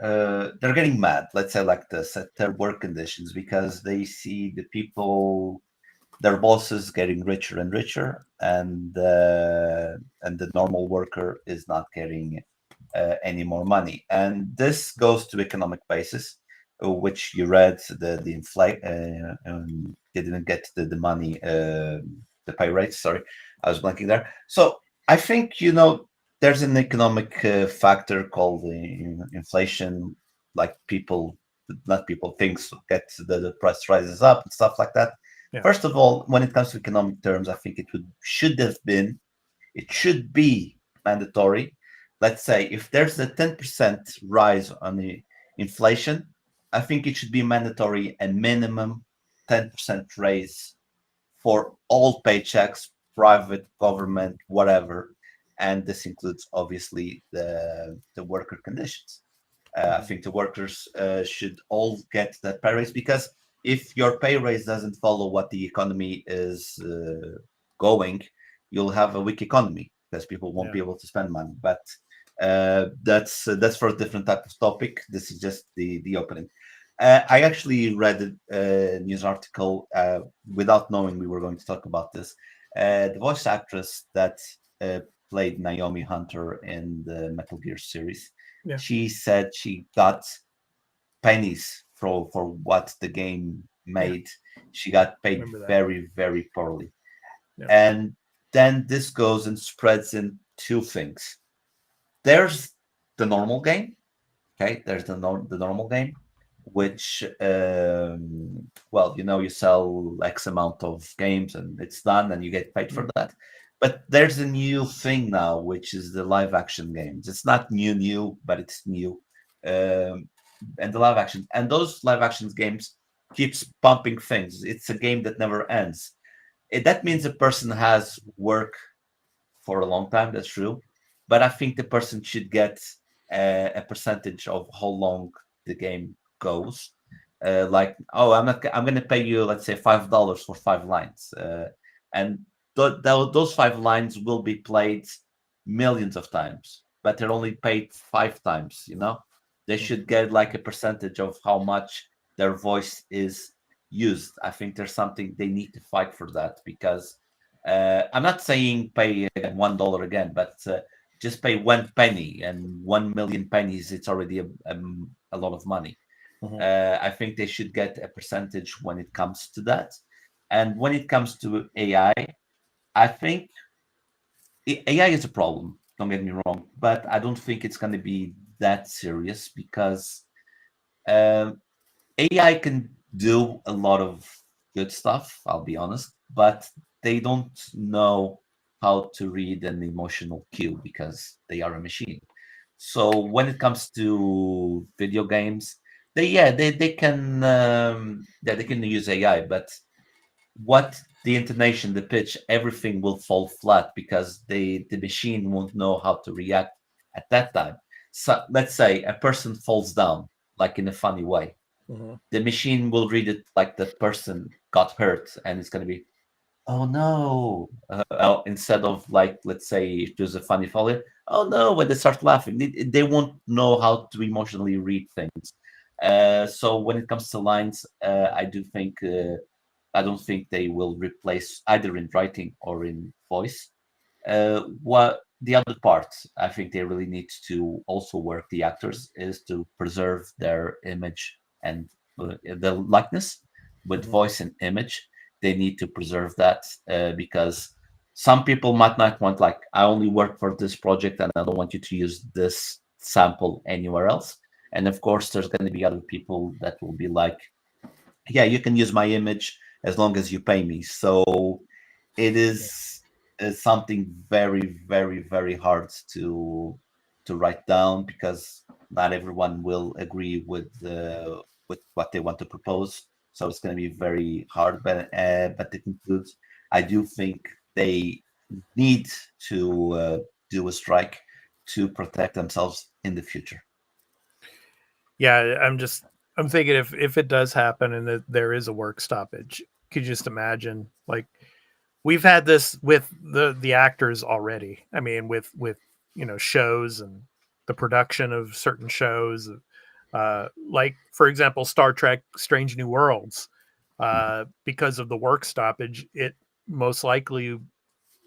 they're getting mad. Let's say like this at their work conditions because they see the people, their bosses getting richer and richer, and the normal worker is not getting any more money. And this goes to economic basis, which you read the inflate. They didn't get the money, the pay rates. Sorry, I was blanking there. So I think there's an economic factor called inflation. Like people, not people, things get the price rises up and stuff like that. Yeah. First of all, when it comes to economic terms, I think it should be mandatory. Let's say if there's a 10% rise on the inflation, I think it should be mandatory and minimum 10% raise for all paychecks, private, government, whatever. And this includes obviously the worker conditions. I think the workers should all get that pay raise, because if your pay raise doesn't follow what the economy is going, you'll have a weak economy because people won't be able to spend money. But that's for a different type of topic. This is just the opening. I actually read a news article without knowing we were going to talk about this. The voice actress that played Naomi Hunter in the Metal Gear series, she said she got pennies for what the game made. She got paid very, very poorly. And then this goes and spreads in two things. There's the normal game. Okay, there's the normal game, which you sell X amount of games and it's done and you get paid for that. But there's a new thing now, which is the live action games. It's not new, but it's new. And the live action, and those live action games keeps pumping things. It's a game that never ends. That means a person has work for a long time. That's true. But I think the person should get a percentage of how long the game goes. I'm going to pay you, let's say, $5 for 5 lines. And those 5 lines will be played millions of times, but they're only paid 5 times, They should get like a percentage of how much their voice is used. I think there's something they need to fight for that, because I'm not saying pay $1 again, but just pay 1 penny, and 1 million pennies, it's already a lot of money. I think they should get a percentage when it comes to that. And when it comes to AI, I think AI is a problem, don't get me wrong, but I don't think it's going to be that serious, because AI can do a lot of good stuff, I'll be honest, but they don't know how to read an emotional cue because they are a machine. So when it comes to video games, they can they can use AI, but what the intonation, the pitch, everything will fall flat because the machine won't know how to react at that time. So let's say a person falls down like in a funny way. The machine will read it like the person got hurt, and it's going to be, oh no, instead of, like, let's say if there's a funny fall, oh no, when they start laughing, they won't know how to emotionally read things. So when it comes to lines, I don't think they will replace either in writing or in voice. What the other part I think they really need to also work, the actors, is to preserve their image and the likeness with voice and image. They need to preserve that because some people might not want, like, I only work for this project and I don't want you to use this sample anywhere else. And of course, there's going to be other people that will be like, yeah, you can use my image as long as you pay me. So it is something very, very, very hard to write down, because not everyone will agree with what they want to propose. So it's going to be very hard. But to conclude, I do think they need to do a strike to protect themselves in the future. Yeah, I'm thinking if it does happen and that there is a work stoppage, could you just imagine, like, we've had this with the actors already. I mean, with shows and the production of certain shows. Like, for example, Star Trek Strange New Worlds, because of the work stoppage, it most likely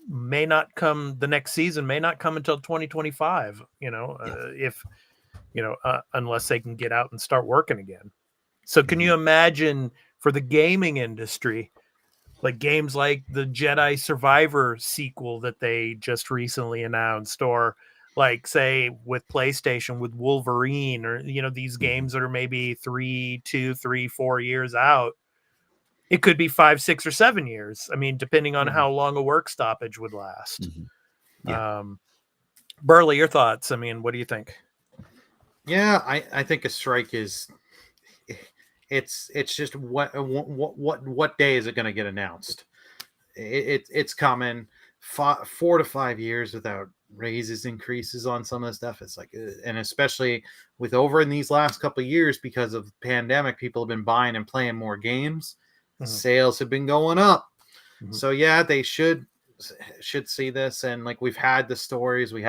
may not come, the next season may not come until 2025, if, unless they can get out and start working again. So can you imagine for the gaming industry, like games like the Jedi Survivor sequel that they just recently announced, or like say with PlayStation with Wolverine, or these games that are maybe 4 years out. It could be 5, 6, or 7 years. I mean, depending on how long a work stoppage would last. Yeah. Burley, your thoughts? I mean, what do you think? Yeah, I think a strike is it's just what day is it going to get announced? It's coming 4 to 5 years without raises, increases on some of the stuff. It's like, and especially with over in these last couple of years, because of the pandemic, people have been buying and playing more games. Sales have been going up. So yeah, they should see this. And like, we've had the stories, we've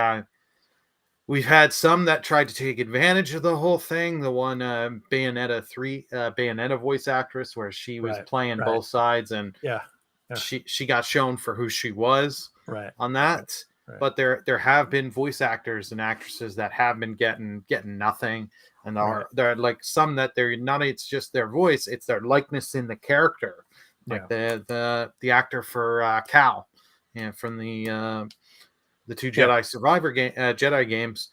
had some that tried to take advantage of the whole thing. The one Bayonetta voice actress, where she was playing both sides, and she got shown for who she was on that. But there have been voice actors and actresses that have been getting nothing, and they're like some that they're not. It's just their voice; it's their likeness in the character. Like the actor for Cal, from the two Jedi Survivor Jedi games.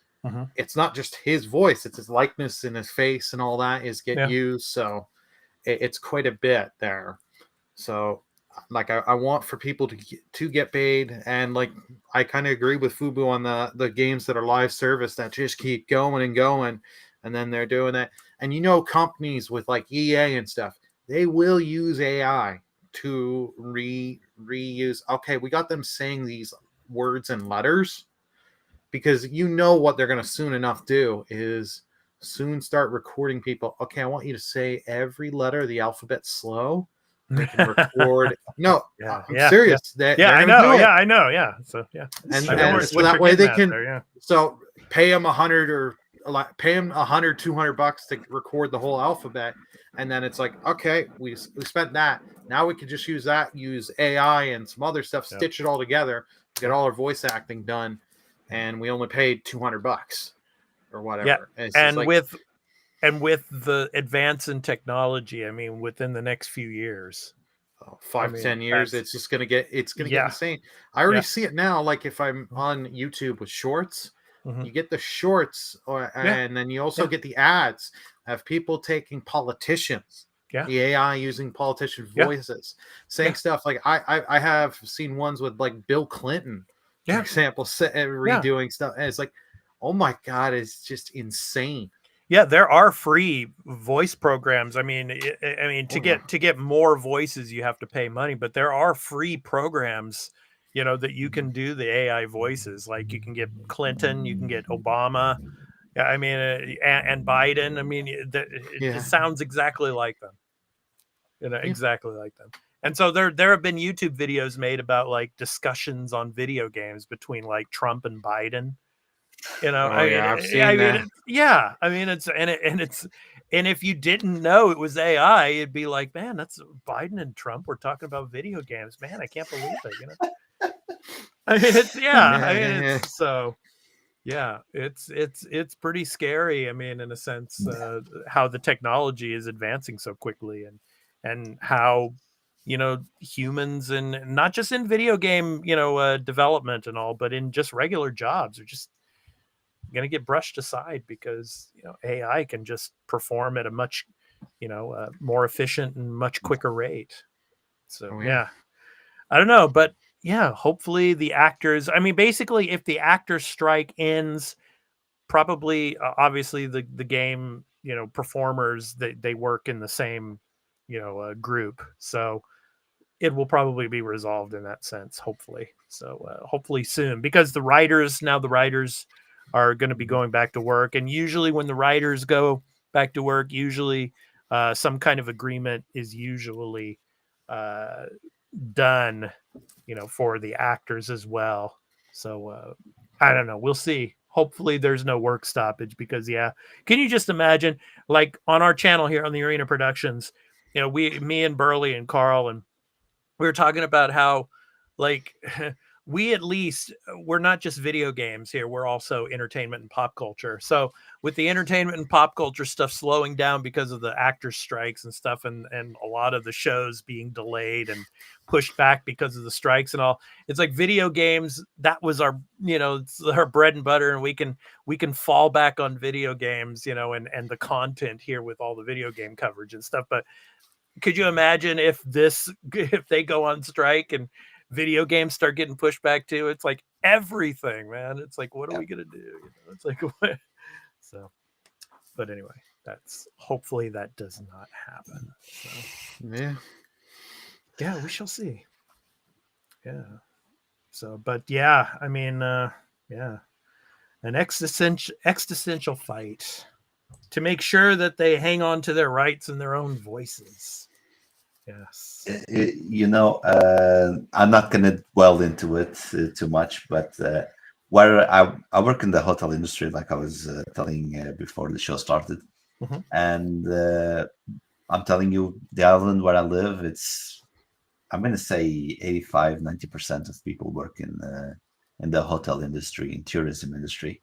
It's not just his voice; it's his likeness and his face and all that is used. So it's quite a bit there. So like I want for people to get paid, and like I kind of agree with Fubu on the games that are live service that just keep going and going, and then they're doing that. And companies with like EA and stuff, they will use AI to reuse. Okay, we got them saying these words and letters, because what they're going to soon enough do is soon start recording people. Okay, I want you to say every letter of the alphabet slow. They can record. No, I'm serious. I know. Yeah, I know. Yeah. So yeah, and so that way they can. So pay them $100 $200 to record the whole alphabet, and then it's like, okay, we spent that. Now we could just use AI and some other stuff, stitch it all together, get all our voice acting done, and we only paid $200 or whatever. Yeah, and with the advance in technology, I mean, within the next few years, 5 to 10 years, it's just gonna get insane. I already see it now. Like if I'm on YouTube with shorts, you get the shorts, and then you also get the ads of people taking politicians, the AI using politician voices, saying stuff like I have seen ones with like Bill Clinton, for example, redoing stuff, and it's like, oh my God, it's just insane. Yeah, there are free voice programs. I mean, to get more voices, you have to pay money, but there are free programs, that you can do the AI voices. Like you can get Clinton, you can get Obama. Yeah, I mean, and Biden. I mean, it sounds exactly like them. Exactly like them. And so there have been YouTube videos made about like discussions on video games between like Trump and Biden. I've seen that. And if you didn't know it was AI, it'd be like, man, that's Biden and Trump. We're talking about video games, man. I can't believe it. It's pretty scary. I mean, in a sense, how the technology is advancing so quickly, and how humans, and not just in video game development and all, but in just regular jobs, are just going to get brushed aside, because AI can just perform at a much more efficient and much quicker rate. So I don't know, but hopefully the actors, I mean, basically if the actors strike ends, probably obviously the game performers, they work in the same group, so it will probably be resolved in that sense, hopefully. So hopefully soon, because the writers are going to be going back to work. And usually when the writers go back to work, usually some kind of agreement is usually done, for the actors as well. So I don't know. We'll see. hopefully there's no work stoppage, because can you just imagine, like on our channel here on the Arena Productions, me and Burley and Carl, and we were talking about how, like, we at least, we're not just video games here, we're also entertainment and pop culture. So with the entertainment and pop culture stuff slowing down because of the actors strikes and stuff, and a lot of the shows being delayed and pushed back because of the strikes and all, it's like video games, that was our, it's our bread and butter, and we can fall back on video games, and the content here with all the video game coverage and stuff. But could you imagine if they go on strike and video games start getting pushed back too? It's like everything, man. It's like, what are we gonna do? It's like, what? So, but anyway, hopefully that does not happen. So, yeah, we shall see. Yeah. So, but I mean, an existential fight to make sure that they hang on to their rights and their own voices. Yes. I'm not going to dwell into it too much, but where I work in the hotel industry, like I was telling before the show started, and I'm telling you, the island where I live, I'm going to say 85-90% of people work in the hotel industry, in tourism industry,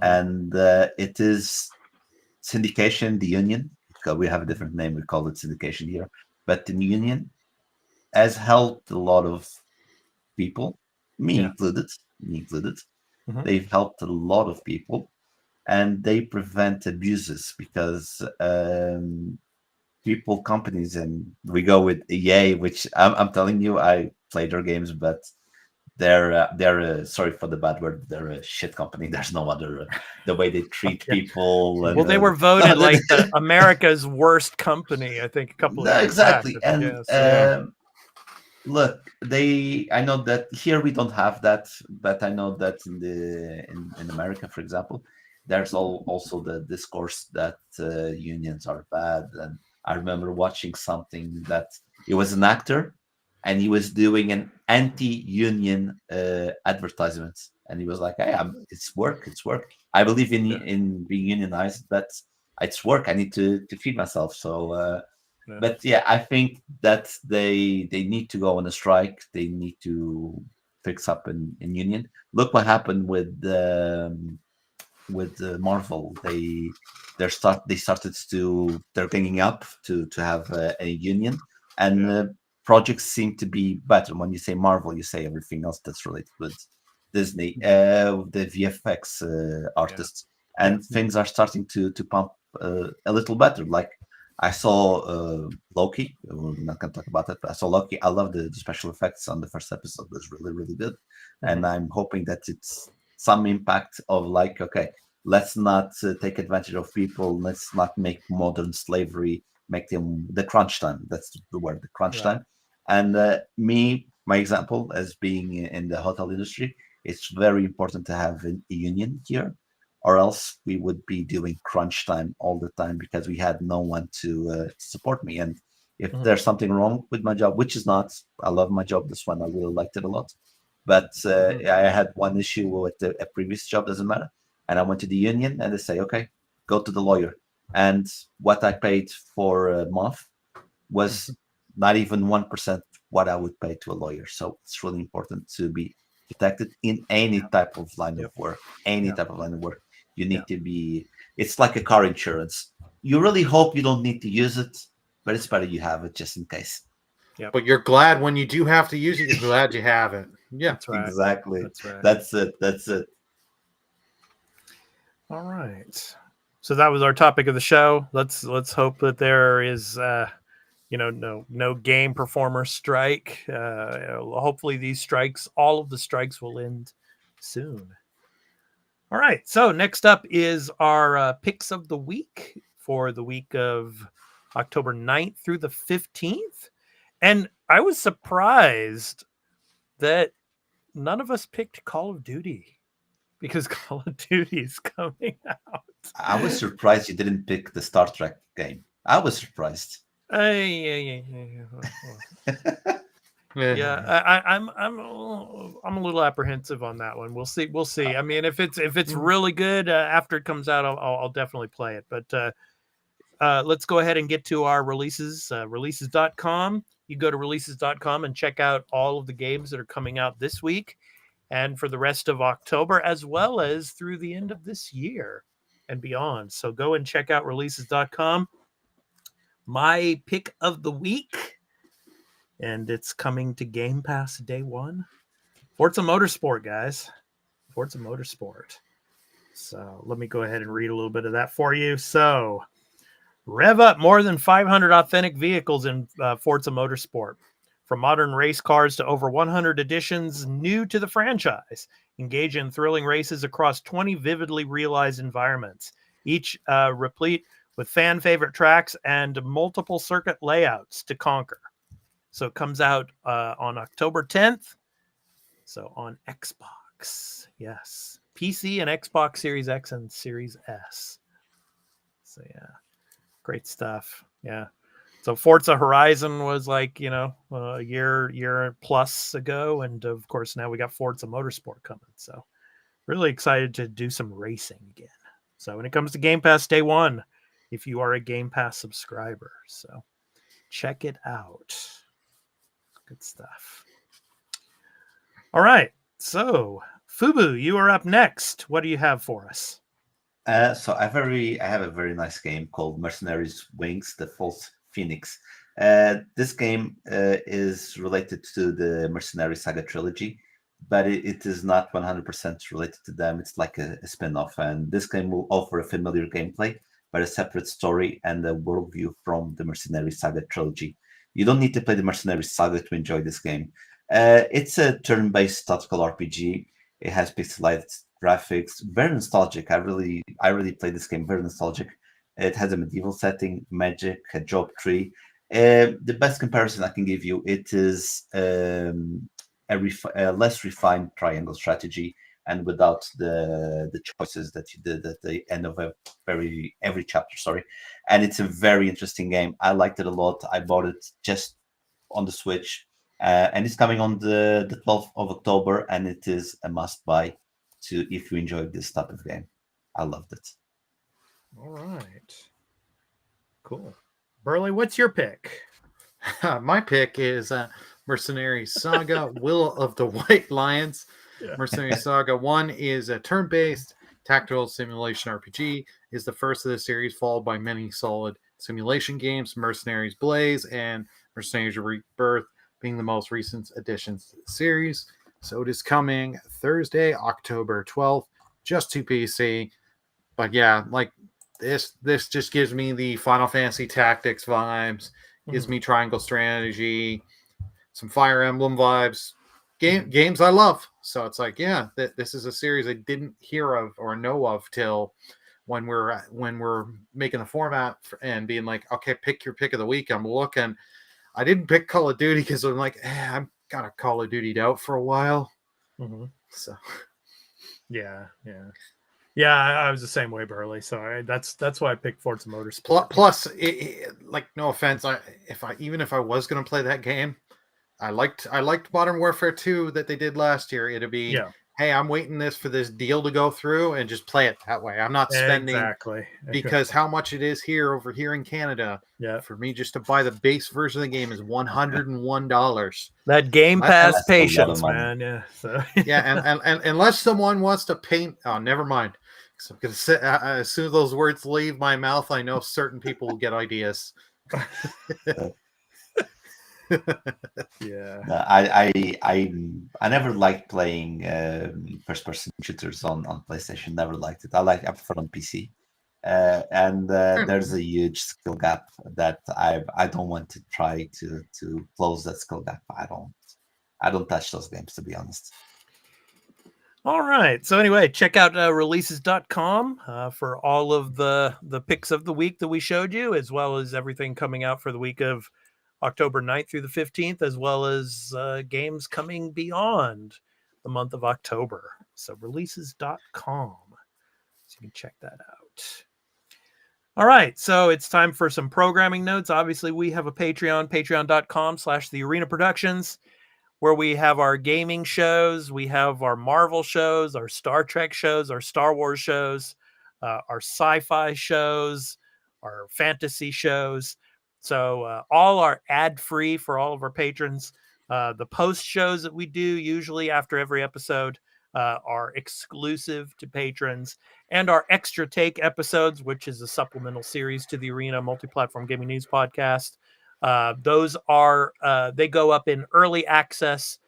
and it is syndication, the union. We have a different name. We call it syndication here. But the union has helped a lot of people, me included. They've helped a lot of people, and they prevent abuses, because companies, and we go with EA, which I'm telling you, I play their games, but they're sorry for the bad word, they're a shit company. There's no other, the way they treat people. And, well, they were voted like America's worst company, I think, a couple of years exactly back. And look, I know that here we don't have that, but I know that in America, for example, there's also the discourse that unions are bad. And I remember watching something that it was an actor, and he was doing an anti-union advertisement, and he was like, "Hey, it's work. I believe in being unionized, but it's work. I need to feed myself." So, but I think that they need to go on a strike. They need to fix up in union. Look what happened with Marvel. They're ganging up to have a union, and projects seem to be better. When you say Marvel, you say everything else that's related with Disney, the VFX artists, and things are starting to pump a little better. Like I saw Loki. We're not going to talk about it, but I saw Loki. I love the special effects on the first episode. It was really, really good, and I'm hoping that it's some impact of like, okay, let's not take advantage of people. Let's not make modern slavery, make them the crunch time. That's the word, the crunch time. And my example as being in the hotel industry, it's very important to have a union here, or else we would be doing crunch time all the time, because we had no one to support me. And if there's something wrong with my job, which is not, I love my job. This one, I really liked it a lot. But I had one issue with a previous job, doesn't matter. And I went to the union, and they say, okay, go to the lawyer. And what I paid for a month was not even 1% what I would pay to a lawyer. So it's really important to be protected in any type of line of work. Type of line of work, you need to be. It's like a car insurance. You really hope you don't need to use it, but it's better you have it just in case. Yeah. But you're glad when you do have to use it. You're glad you have it. Yeah, that's right. Exactly. That's right. That's it. All right. So that was our topic of the show. Let's hope that there is no game performer strike. Hopefully these strikes, all of the strikes, will end soon. All right. So next up is our picks of the week for the week of October 9th through the 15th. And I was surprised that none of us picked Call of Duty, because Call of Duty is coming out. I was surprised you didn't pick the Star Trek game. I was surprised. Yeah. Yeah, I'm a little apprehensive on that one. We'll see. We'll see. I mean, if it's really good after it comes out, I'll definitely play it. But let's go ahead and get to our releases. Releases.com. You go to releases.com and check out all of the games that are coming out this week and for the rest of October, as well as through the end of this year and beyond. So go and check out releases.com. My pick of the week, and it's coming to Game Pass day one. Forza Motorsport, guys. Forza Motorsport. So let me go ahead and read a little bit of that for you. So rev up more than 500 authentic vehicles in Forza Motorsport. From modern race cars to over 100 editions new to the franchise. Engage in thrilling races across 20 vividly realized environments, each replete with fan favorite tracks and multiple circuit layouts to conquer. So it comes out on October 10th. So on Xbox, yes. PC and Xbox Series X and Series S. So yeah, great stuff. Yeah. So Forza Horizon was like, a year plus ago. And of course, now we got Forza Motorsport coming. So really excited to do some racing again. So when it comes to Game Pass day one, if you are a Game Pass subscriber. So check it out. Good stuff. All right. So Fubu, you are up next. What do you have for us? So I have a very nice game called Mercenaries Wings: The False Phoenix. This game is related to the Mercenary Saga trilogy, but it is not 100% related to them. It's like a spin-off, and this game will offer a familiar gameplay, but a separate story and a worldview from the Mercenary Saga trilogy. You don't need to play the Mercenary Saga to enjoy this game. It's a turn-based tactical RPG. It has pixelated graphics, very nostalgic. I really played this game, very nostalgic. It has a medieval setting, magic, a job tree. The best comparison I can give you, it is a less refined triangle strategy, and without the choices that you did at the end of every chapter. Sorry, and it's a very interesting game. I liked it a lot. I bought it just on the Switch, and it's coming on the 12th of October, and it is a must buy if you enjoy this type of game. I loved it. All right. Cool. Burley, what's your pick? My pick is Mercenary Saga Will of the White Lions. Yeah. Mercenary Saga 1 is a turn-based tactical simulation RPG. Is the first of the series, followed by many solid simulation games, Mercenaries Blaze and Mercenaries Rebirth being the most recent additions to the series. So it is coming Thursday, October 12th, just to PC. But yeah, like this just gives me the Final Fantasy Tactics vibes, gives me triangle strategy, some Fire Emblem vibes, games I love. So it's like, yeah, this is a series I didn't hear of or know of till when we're making the format and being like, okay, pick your pick of the week. I'm looking. I didn't pick Call of Duty because I'm like, I'm got a Call of Duty'd out for a while. Mm-hmm. So yeah. I was the same way, Burley. So that's why I picked Forza Motorsport. Plus, like, no offense, if I was going to play that game, I liked Modern Warfare 2 that they did last year. It'd be, hey, I'm waiting for this deal to go through and just play it that way. I'm not spending exactly because how much it is over here in Canada. Yeah, for me just to buy the base version of the game is $101. That Game Pass patience, man. Yeah. So yeah, and unless someone wants to paint, never mind. So I'm gonna say, as soon as those words leave my mouth, I know certain people will get ideas. Yeah, I never liked playing first-person shooters on PlayStation. Never liked it. I prefer on PC, and there's a huge skill gap that I don't want to try to close that skill gap. I don't touch those games, to be honest. All right. So anyway, check out releases.com for all of the picks of the week that we showed you, as well as everything coming out for the week of October 9th through the 15th, as well as games coming beyond the month of October. So releases.com. So you can check that out. All right. So it's time for some programming notes. Obviously, we have a Patreon, patreon.com/The Arena Productions. where we have our gaming shows, we have our Marvel shows, our Star Trek shows, our Star Wars shows, our sci-fi shows, our fantasy shows. So all are ad-free for all of our patrons. The post shows that we do usually after every episode are exclusive to patrons, and our Extra Take episodes, which is a supplemental series to the Arena Multiplatform Gaming News Podcast. Those are they go up in early access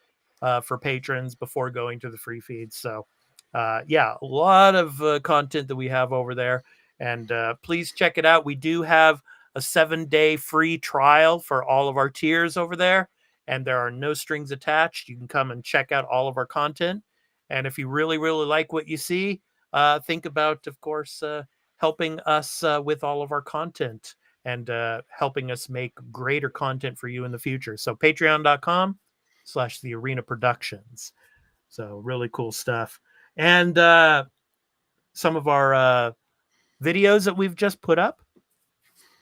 for patrons before going to the free feed. So yeah, a lot of content that we have over there, and please check it out. We do have a 7-day free trial for all of our tiers over there, and there are no strings attached. You can come and check out all of our content, and if you really like what you see, think about, of course, helping us with all of our content and helping us make greater content for you in the future. So patreon.com/The Arena Productions. So really cool stuff. And some of our videos that we've just put up,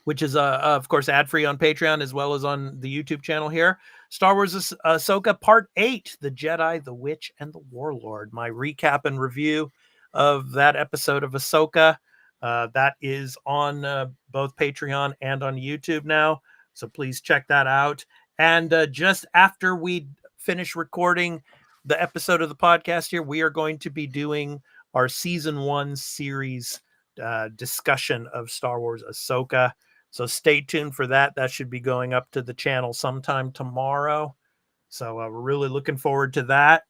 which is, of course, ad-free on Patreon as well as on the YouTube channel here. Star Wars Ahsoka Part 8, The Jedi, the Witch, and the Warlord. My recap and review of that episode of Ahsoka. That is on both Patreon and on YouTube now. So please check that out. And just after we finish recording the episode of the podcast here, we are going to be doing our Season 1 series discussion of Star Wars Ahsoka. So stay tuned for that. That should be going up to the channel sometime tomorrow. So we're really looking forward to that.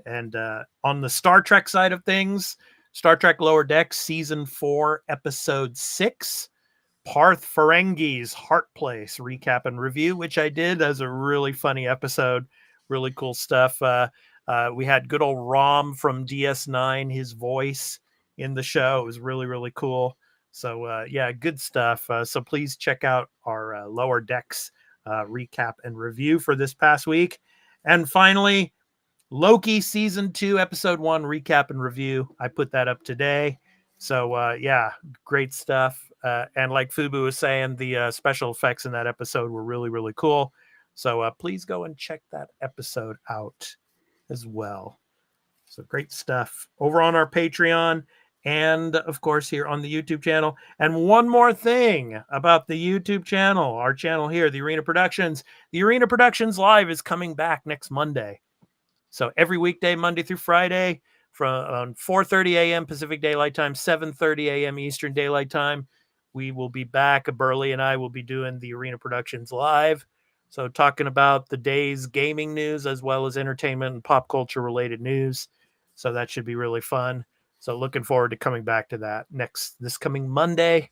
And on the Star Trek side of things, Star Trek Lower Decks Season 4, Episode 6, Parth Ferengi's Heart Place recap and review, which I did as a really funny episode. Really cool stuff. We had good old Rom from DS9, his voice in the show. It was really cool. So, yeah, good stuff. So please check out our Lower Decks recap and review for this past week. And finally, Loki Season 2, Episode 1 recap and review. I put that up today. So, yeah, great stuff. And like Fubu was saying, the special effects in that episode were really cool. So please go and check that episode out as well. So great stuff over on our Patreon and, of course, here on the YouTube channel. And one more thing about the YouTube channel, our channel here, The Arena Productions. The Arena Productions Live is coming back next Monday. So every weekday, Monday through Friday, from 4:30 a.m. Pacific Daylight Time, 7:30 a.m. Eastern Daylight Time, we will be back. Burley and I will be doing the Arena Productions Live. So talking about the day's gaming news as well as entertainment and pop culture related news. So that should be really fun. So looking forward to coming back to that this coming Monday.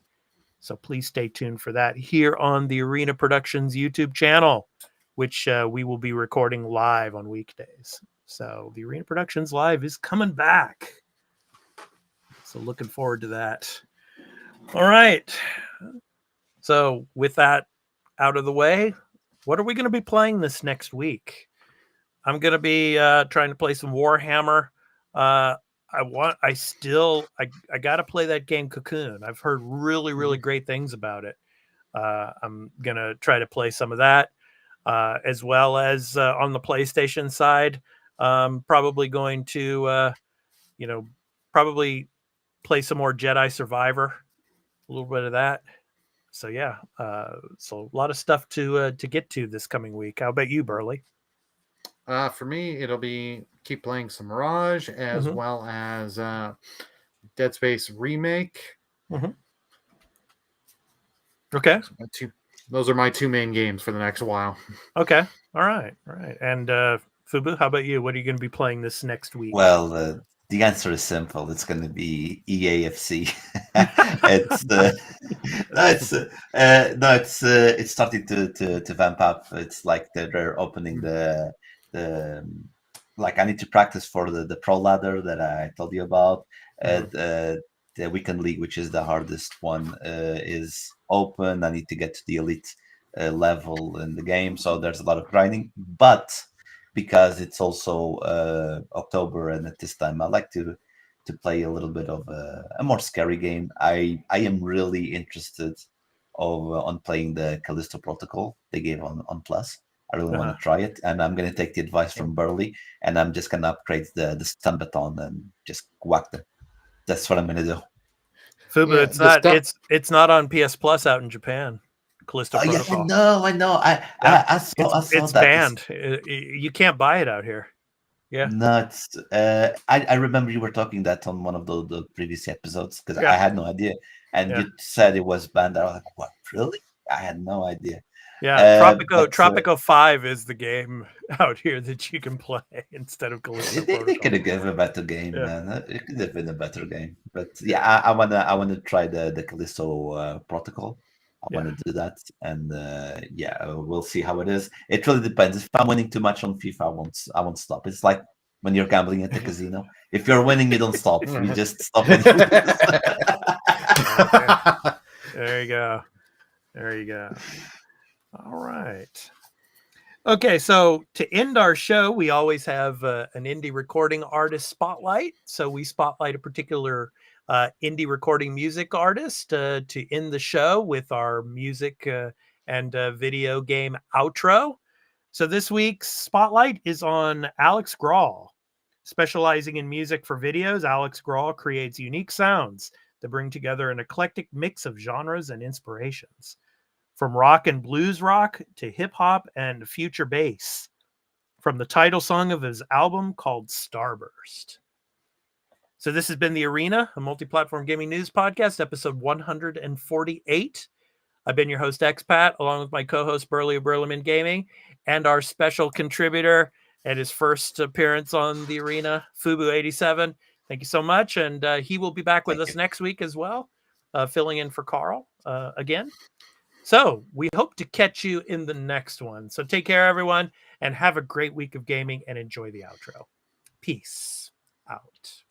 So please stay tuned for that here on the Arena Productions YouTube channel, which we will be recording live on weekdays. So the Arena Productions Live is coming back. So looking forward to that. All right. So with that out of the way, what are we going to be playing this next week? I'm going to be trying to play some Warhammer. I got to play that game Cocoon. I've heard really great things about it. I'm going to try to play some of that. As well as on the PlayStation side, probably going to, probably play some more Jedi Survivor, a little bit of that. So yeah, so a lot of stuff to get to this coming week. How about you, Burley? For me, it'll be keep playing some Mirage as well as Dead Space Remake. Okay. Those are my two main games for the next while. Okay. All right. And Fubu, how about you? What are you going to be playing this next week? Well, the answer is simple. It's going to be EAFC. It's starting to vamp up. It's like they're opening the like I need to practice for the pro ladder that I told you about. The weekend league, which is the hardest one, is open. I need to get to the elite level in the game, so there's a lot of grinding. But because it's also October, and at this time I like to play a little bit of a more scary game. I am really interested on playing the Callisto Protocol they gave on Plus. I really want to try it, and I'm going to take the advice from Burley, and I'm just going to upgrade the stun baton and just whack them. That's what I'm going to do. Fubu, it's not on PS Plus out in Japan. Callisto Protocol. Yeah, I know. I saw it's that. banned. You can't buy it out here. Yeah. No, it's. I remember you were talking that on one of the previous episodes because I had no idea, and you said it was banned. I was like, "What? Really? I had no idea." Yeah, Tropico 5 is the game out here that you can play instead of Callisto Protocol. They could have given a better game, man. It could have been a better game. But yeah, I wanna try the Callisto Protocol. I want to do that, and we'll see how it is. It really depends. If I'm winning too much on FIFA, I won't stop. It's like when you're gambling at the casino. If you're winning, you don't stop. You just stop. There you go. All right. Okay, so to end our show, we always have an indie recording artist spotlight. So we spotlight a particular indie recording music artist to end the show with our music and video game outro. So this week's spotlight is on Alex Grawl. Specializing in music for videos, Alex Grawl creates unique sounds that bring together an eclectic mix of genres and inspirations. From rock and blues rock to hip hop and future bass. From the title song of his album called Starburst. So this has been The Arena, a multi-platform gaming news podcast, episode 148. I've been your host, Expat, along with my co-host, Burley of Burleman Gaming, and our special contributor at his first appearance on The Arena, Fubu87. Thank you so much. And he will be back with us next week as well, filling in for Carl again. So we hope to catch you in the next one. So take care, everyone, and have a great week of gaming and enjoy the outro. Peace out.